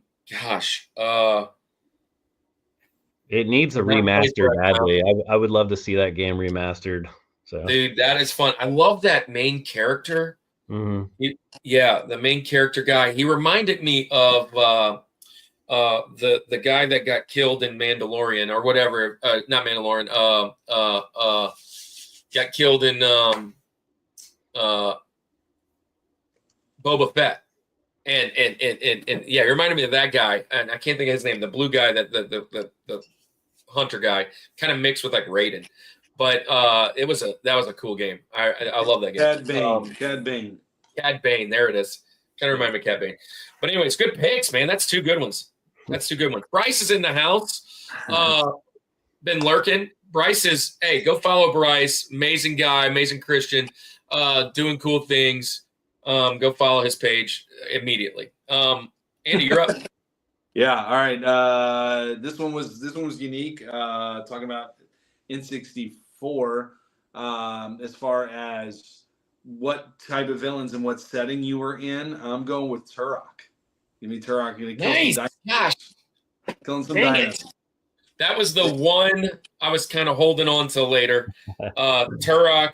needs a remaster badly. I would love to see that game remastered. So, dude, that is fun. I love that main character. Mm-hmm. The main character guy. He reminded me of the guy that got killed in Mandalorian or whatever. Not Mandalorian. Got killed in Boba Fett. And yeah, it reminded me of that guy. And I can't think of his name. The blue guy, that the hunter guy, kind of mixed with like Raiden. But that was a cool game. I love that game. Cad Bane. There it is. Kind of remind me of Cad Bane. But anyways, good picks, man. That's 2 good ones. Bryce is in the house. Been lurking. Bryce is, hey, go follow Bryce. Amazing guy, amazing Christian, doing cool things. Go follow his page immediately. Andy, you're up. Yeah. All right. This one was unique. Talking about N64. As far as what type of villains and what setting you were in, I'm going with Turok. Give me Turok. You're gonna kill some Gosh, killing some dang dinos. it. That was the one I was kind of holding on till later. Turok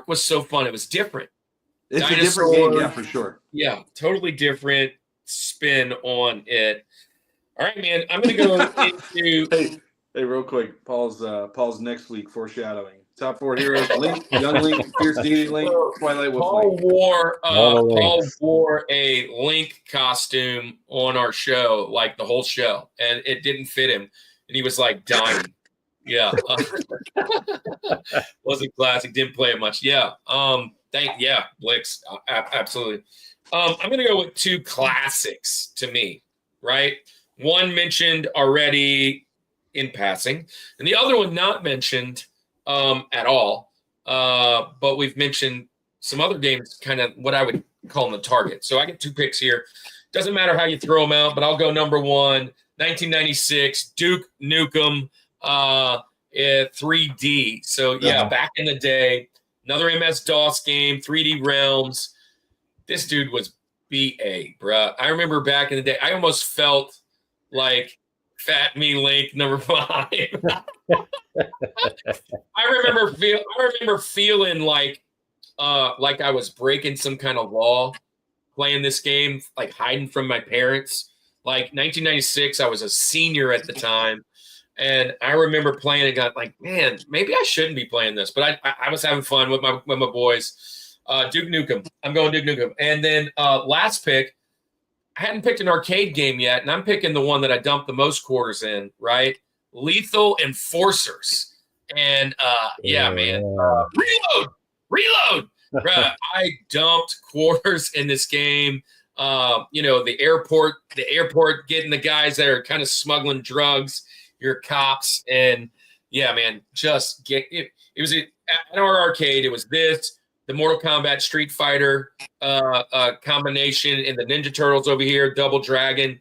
was so fun. It was different. It's a different game, yeah, for sure. Yeah, totally different spin on it. All right, man. I'm gonna go into Hey, real quick. Paul's next week foreshadowing. Top 4 heroes: Link, Young Link, Fierce Deity Link, Twilight Wolf Paul Link. Paul wore a Link costume on our show, like the whole show, and it didn't fit him, and he was like dying. Yeah, wasn't classic. Didn't play it much. Yeah. Blix, absolutely. I'm gonna go with 2 classics to me. Right, one mentioned already in passing, and the other one not mentioned at all. But we've mentioned some other games, kind of what I would call them the target. So I get 2 picks here. Doesn't matter how you throw them out, but I'll go number 1, 1996, Duke Nukem 3D. So yeah, back in the day, another MS-DOS game, 3D Realms. This dude was BA, bruh. I remember back in the day, I almost felt like Fat Me Link number 5. I remember feeling like I was breaking some kind of law playing this game, like hiding from my parents. Like 1996, I was a senior at the time, and I remember playing and got like, man, maybe I shouldn't be playing this, but I was having fun with my boys. Duke Nukem. I'm going Duke Nukem, and then last pick. I hadn't picked an arcade game yet, and I'm picking the one that I dumped the most quarters in, right? Lethal Enforcers. And, man. Reload! Bruh, I dumped quarters in this game. The airport getting the guys that are kind of smuggling drugs, your cops. And, yeah, man, just get it. It was at our arcade. It was this. The Mortal Kombat Street Fighter combination, and the Ninja Turtles over here, Double Dragon,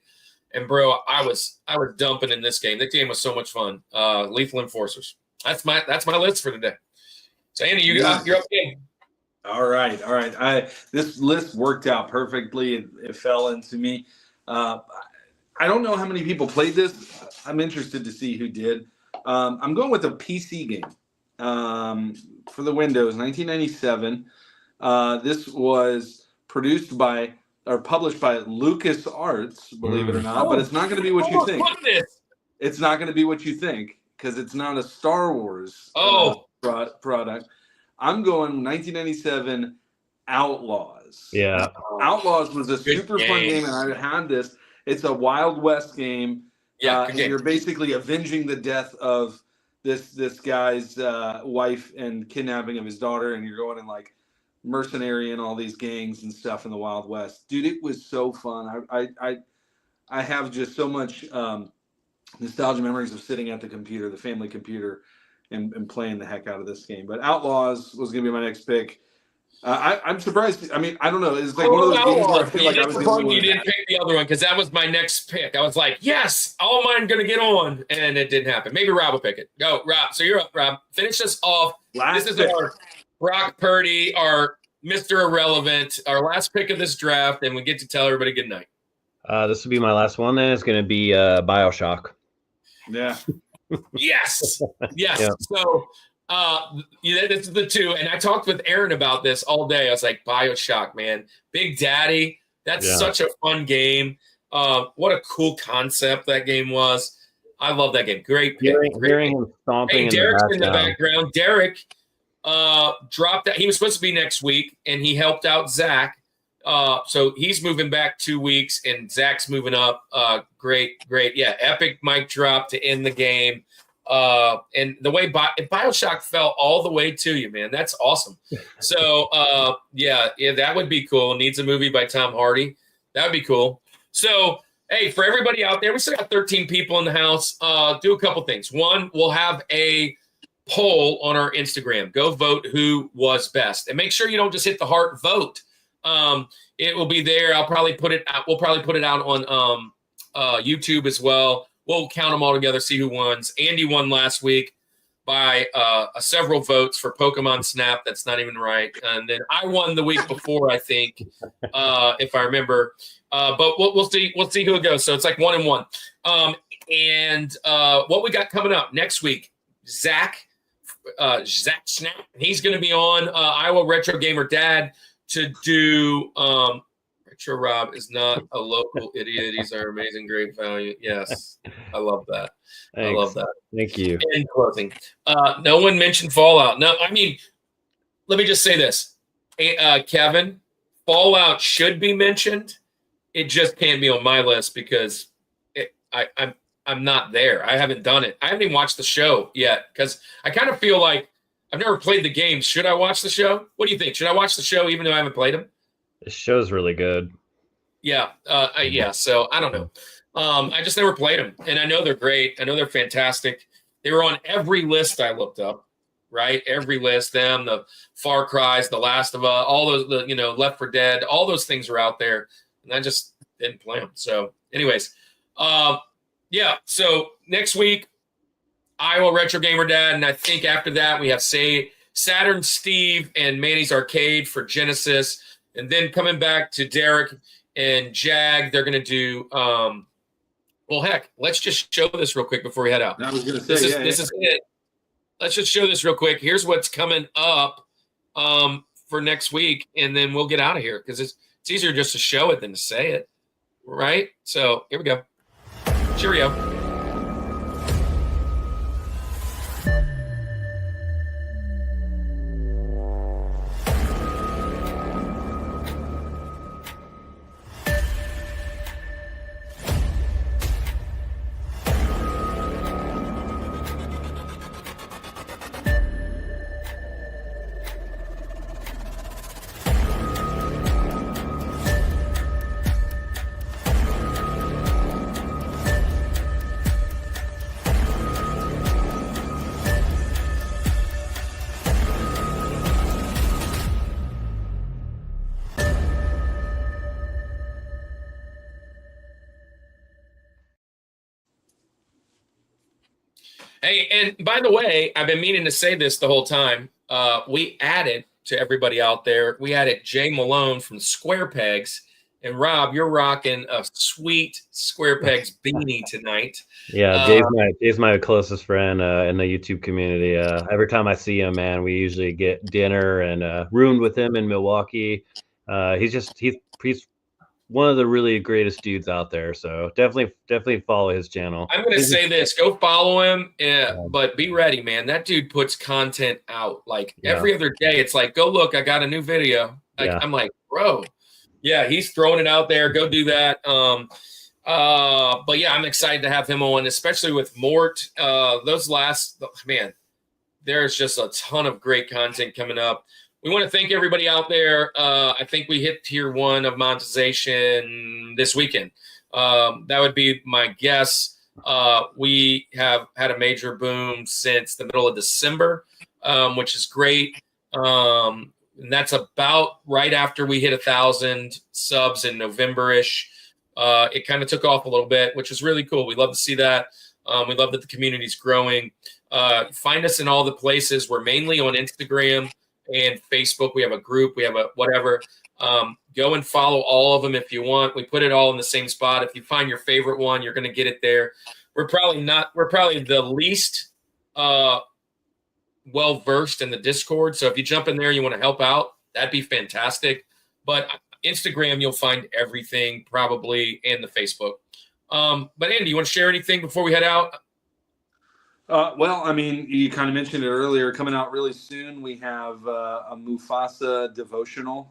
and bro, I was dumping in this game. This game was so much fun. Lethal Enforcers. That's my list for today. So Andy, you're up again. All right. This list worked out perfectly. It fell into me. I don't know how many people played this. I'm interested to see who did. I'm going with a PC game. For the Windows, 1997. This was published by LucasArts, believe it or not, but it's not going to be what you think. It's not going to be what you think because it's not a Star Wars product. I'm going 1997 Outlaws. Yeah. Outlaws was a super fun game, and I had this. It's a Wild West game. Yeah, and you're basically avenging the death of this guy's wife and kidnapping of his daughter, and you're going in like mercenary and all these gangs and stuff in the Wild West. Dude, it was so fun. I have just so much nostalgia memories of sitting at the computer, the family computer, and playing the heck out of this game. But Outlaws was going to be my next pick. I'm surprised. I mean, I don't know. It's like one of those games where I feel like I was the only one. You didn't pick the other one because that was my next pick. I was like, yes, all mine going to get on, and it didn't happen. Maybe Rob will pick it. Go, Rob. So you're up, Rob. Finish us off. This is our Brock Purdy, our Mr. Irrelevant, our last pick of this draft, and we get to tell everybody good night. This will be my last one. Then it's going to be BioShock. Yeah. Yes. Yeah. So. This is the 2, and I talked with Aaron about this all day. I was like, BioShock, man, Big Daddy. That's such a fun game. What a cool concept that game was. I love that game. Great pick. Hearing him stomping. Hey, Derek's in the background. Derek dropped out. He was supposed to be next week, and he helped out Zach. So he's moving back 2 weeks, and Zach's moving up. Great. Yeah, epic mic drop to end the game. And the way BioShock fell all the way to you, man, that's awesome. So yeah, that would be cool. Needs a movie by Tom Hardy. That would be cool. So hey, for everybody out there, we still got 13 people in the house. Do a couple things. One, we'll have a poll on our Instagram. Go vote who was best, and make sure you don't just hit the heart vote. It will be there. I'll probably put it out. We'll probably put it out on YouTube as well. We'll count them all together, see who wins. Andy won last week. by several votes for Pokemon Snap. That's not even right. And then I won the week before, I think, if I remember. But we'll see. We'll see who it goes. So it's like 1-1. And what we got coming up next week, Zach Snap. He's going to be on Iowa Retro Gamer Dad to do. Retro Rob is not a local idiot. He's our amazing, great value. Yes, I love that. Thanks. I love that. Thank you. In closing, no one mentioned Fallout. No, I mean, let me just say this, Kevin. Fallout should be mentioned. It just can't be on my list because I'm not there. I haven't done it. I haven't even watched the show yet because I kind of feel like I've never played the game. Should I watch the show? What do you think? Should I watch the show even though I haven't played them? The show's really good. Yeah. Yeah. So I don't know. I just never played them, and I know they're great. I know they're fantastic. They were on every list I looked up, right? Every list, them, the Far Cry's, the Last of Us, all those, Left 4 Dead, all those things are out there, and I just didn't play them. So, anyways, yeah. So next week, Iowa Retro Gamer Dad, and I think after that we have Saturn Steve and Manny's Arcade for Genesis. And then coming back to Derek and Jag, they're going to do, well, heck, let's just show this real quick before we head out. I was going to say, this is it. Let's just show this real quick. Here's what's coming up for next week, and then we'll get out of here because it's easier just to show it than to say it, right? So here we go. Cheerio. Hey, and by the way, I've been meaning to say this the whole time. We added to everybody out there, we added Jay Malone from Square Pegs. And Rob, you're rocking a sweet Square Pegs beanie tonight. Yeah, Dave's my closest friend in the YouTube community. Every time I see him, man, we usually get dinner and roomed with him in Milwaukee. He's one of the really greatest dudes out there. So definitely follow his channel. I'm going to say this, go follow him, but be ready, man. That dude puts content out like every other day. It's like, go look, I got a new video. I'm like, bro, yeah, he's throwing it out there. Go do that. But yeah, I'm excited to have him on, especially with Mort. There's just a ton of great content coming up. We want to thank everybody out there. I think we hit tier 1 of monetization this weekend. That would be my guess. We have had a major boom since the middle of December, which is great. And that's about right after we hit 1,000 subs in November-ish. It kind of took off a little bit, which is really cool. We love to see that. We love that the community's growing. Find us in all the places. We're mainly on Instagram and Facebook. We have a group. We have a whatever. Go and follow all of them if you want. We put it all in the same spot. If you find your favorite one, you're going to get it there. We're probably the least well-versed in the Discord. So if you jump in there, you want to help out, that'd be fantastic. But Instagram, you'll find everything probably, and the Facebook. But Andy, you want to share anything before we head out? Well, I mean, you kind of mentioned it earlier, coming out really soon. We have a Mufasa devotional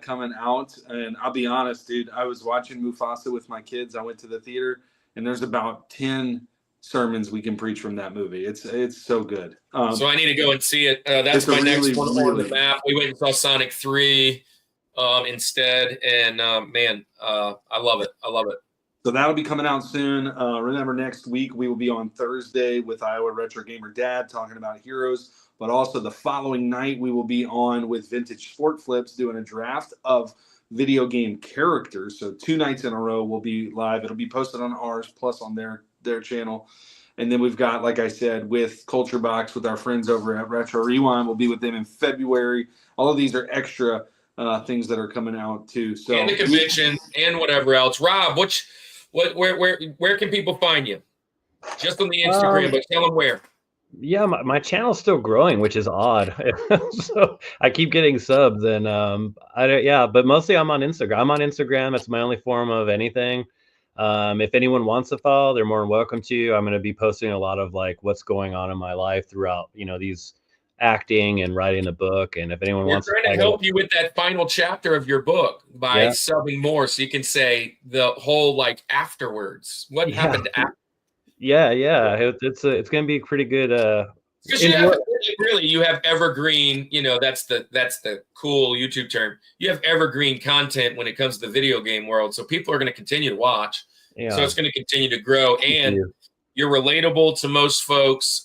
coming out. And I'll be honest, dude, I was watching Mufasa with my kids. I went to the theater, and there's about 10 sermons we can preach from that movie. It's so good. So I need to go and see it. That's my next one on the map. We went and saw Sonic 3 instead. And I love it. I love it. So that'll be coming out soon. Remember, next week we will be on Thursday with Iowa Retro Gamer Dad talking about heroes. But also the following night we will be on with Vintage Sport Flips doing a draft of video game characters. So 2 nights in a row will be live. It'll be posted on ours plus on their channel. And then we've got, like I said, with Culture Box with our friends over at Retro Rewind. We'll be with them in February. All of these are extra things that are coming out too. So and the convention and whatever else. Rob, where can people find you? Just on the Instagram, but tell them where. Yeah, my channel's still growing, which is odd. So I keep getting subs, and but mostly I'm on Instagram. I'm on Instagram. It's my only form of anything. If anyone wants to follow, they're more than welcome to. I'm going to be posting a lot of like what's going on in my life throughout, these acting and writing the book. And if anyone wants trying to help you with that final chapter of your book by subbing more, so you can say the whole like afterwards. What happened after? Yeah. It's going to be pretty good. Because you have evergreen, that's the cool YouTube term. You have evergreen content when it comes to the video game world. So people are going to continue to watch. Yeah. So it's going to continue to grow. And you're relatable to most folks.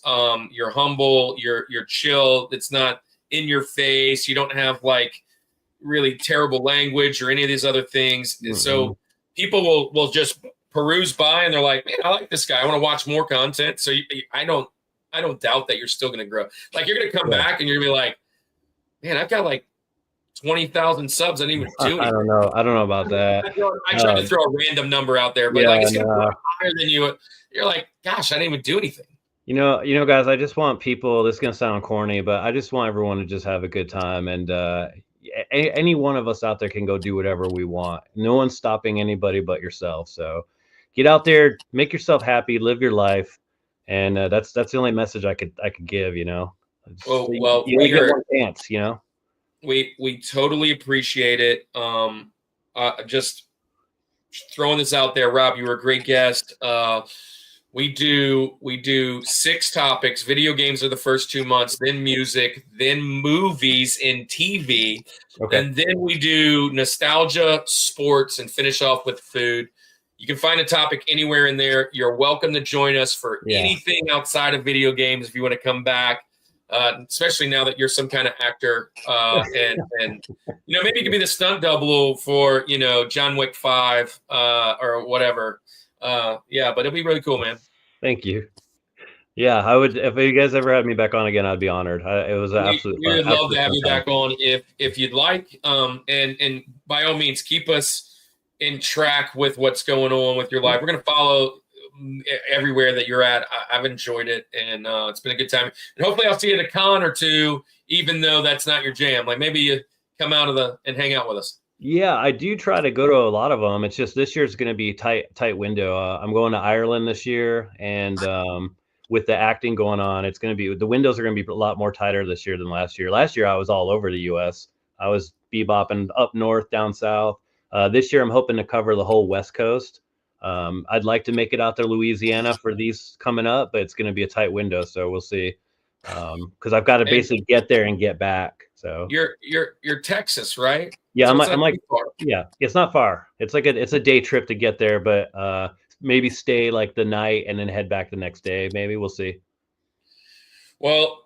You're humble. You're chill. It's not in your face. You don't have like really terrible language or any of these other things. Mm-hmm. So people will just peruse by and they're like, man, I like this guy. I want to watch more content. So I don't doubt that you're still going to grow. Like you're going to come back and you're going to be like, man, I've got like 20,000 subs. I didn't even do anything. I don't know about that. I tried to throw a random number out there, but it's going to grow higher than you. You're like, gosh, I didn't even do anything. Guys, I just want people, this is going to sound corny, but I just want everyone to just have a good time. And any one of us out there can go do whatever we want. No one's stopping anybody but yourself. So get out there, make yourself happy, live your life. And that's the only message I could give, We get one chance, We totally appreciate it. Just throwing this out there, Rob, you were a great guest. We do 6 topics. Video games are the first 2 months, then music, then movies and TV. Okay. And then we do nostalgia, sports, and finish off with food. You can find a topic anywhere in there. You're welcome to join us for anything outside of video games if you want to come back, especially now that you're some kind of actor. And maybe you could be the stunt double for, John Wick 5 or whatever. But it'll be really cool, man. Thank you. Yeah, I would. If you guys ever had me back on again, I'd be honored. It was absolutely. We would love to have you back on if you'd like. And by all means, keep us in track with what's going on with your life. We're going to follow everywhere that you're at. I've enjoyed it, and it's been a good time. And hopefully I'll see you at a con or two, even though that's not your jam. Like maybe you come out and hang out with us. Yeah, I do try to go to a lot of them. It's just this year's going to be tight window. I'm going to Ireland this year, and with the acting going on, it's going to be the windows are going to be a lot more tighter this year than last year. Last year I was all over the U.S. I was bebopping up north, down south. This year I'm hoping to cover the whole West Coast. I'd like to make it out to Louisiana for these coming up, but it's going to be a tight window, so we'll see. Because I've got to basically get there and get back. So you're Texas, right? Yeah, so I'm like yeah, it's not far. It's like it's a day trip to get there, but maybe stay like the night and then head back the next day. Maybe we'll see. Well,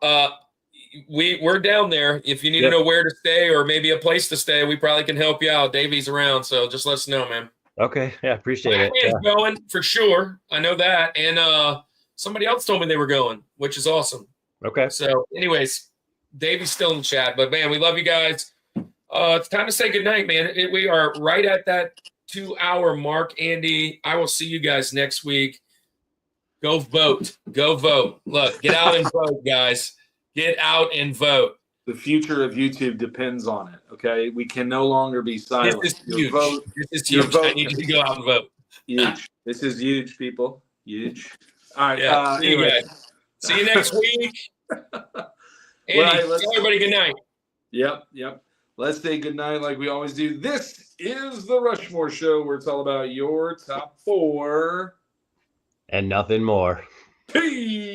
we're down there. If you need to know where to stay or maybe a place to stay, we probably can help you out. Davey's around, so just let us know, man. Okay, yeah, appreciate it. Batman's going for sure. I know that, and somebody else told me they were going, which is awesome. Okay. So, anyways, Davey's still in the chat, but man, we love you guys. It's time to say goodnight, man. We are right at that 2-hour mark, Andy. I will see you guys next week. Go vote. Go vote. Look, get out and vote, guys. Get out and vote. The future of YouTube depends on it, okay? We can no longer be silent. This is huge. This is huge. I need you to go out and vote. Huge. This is huge, people. Huge. All right. Yeah, see you guys. See you next week. Andy, tell everybody good night. Yep. Let's say good night like we always do. This is the Rushmore Show, where it's all about your top 4. And nothing more. Peace.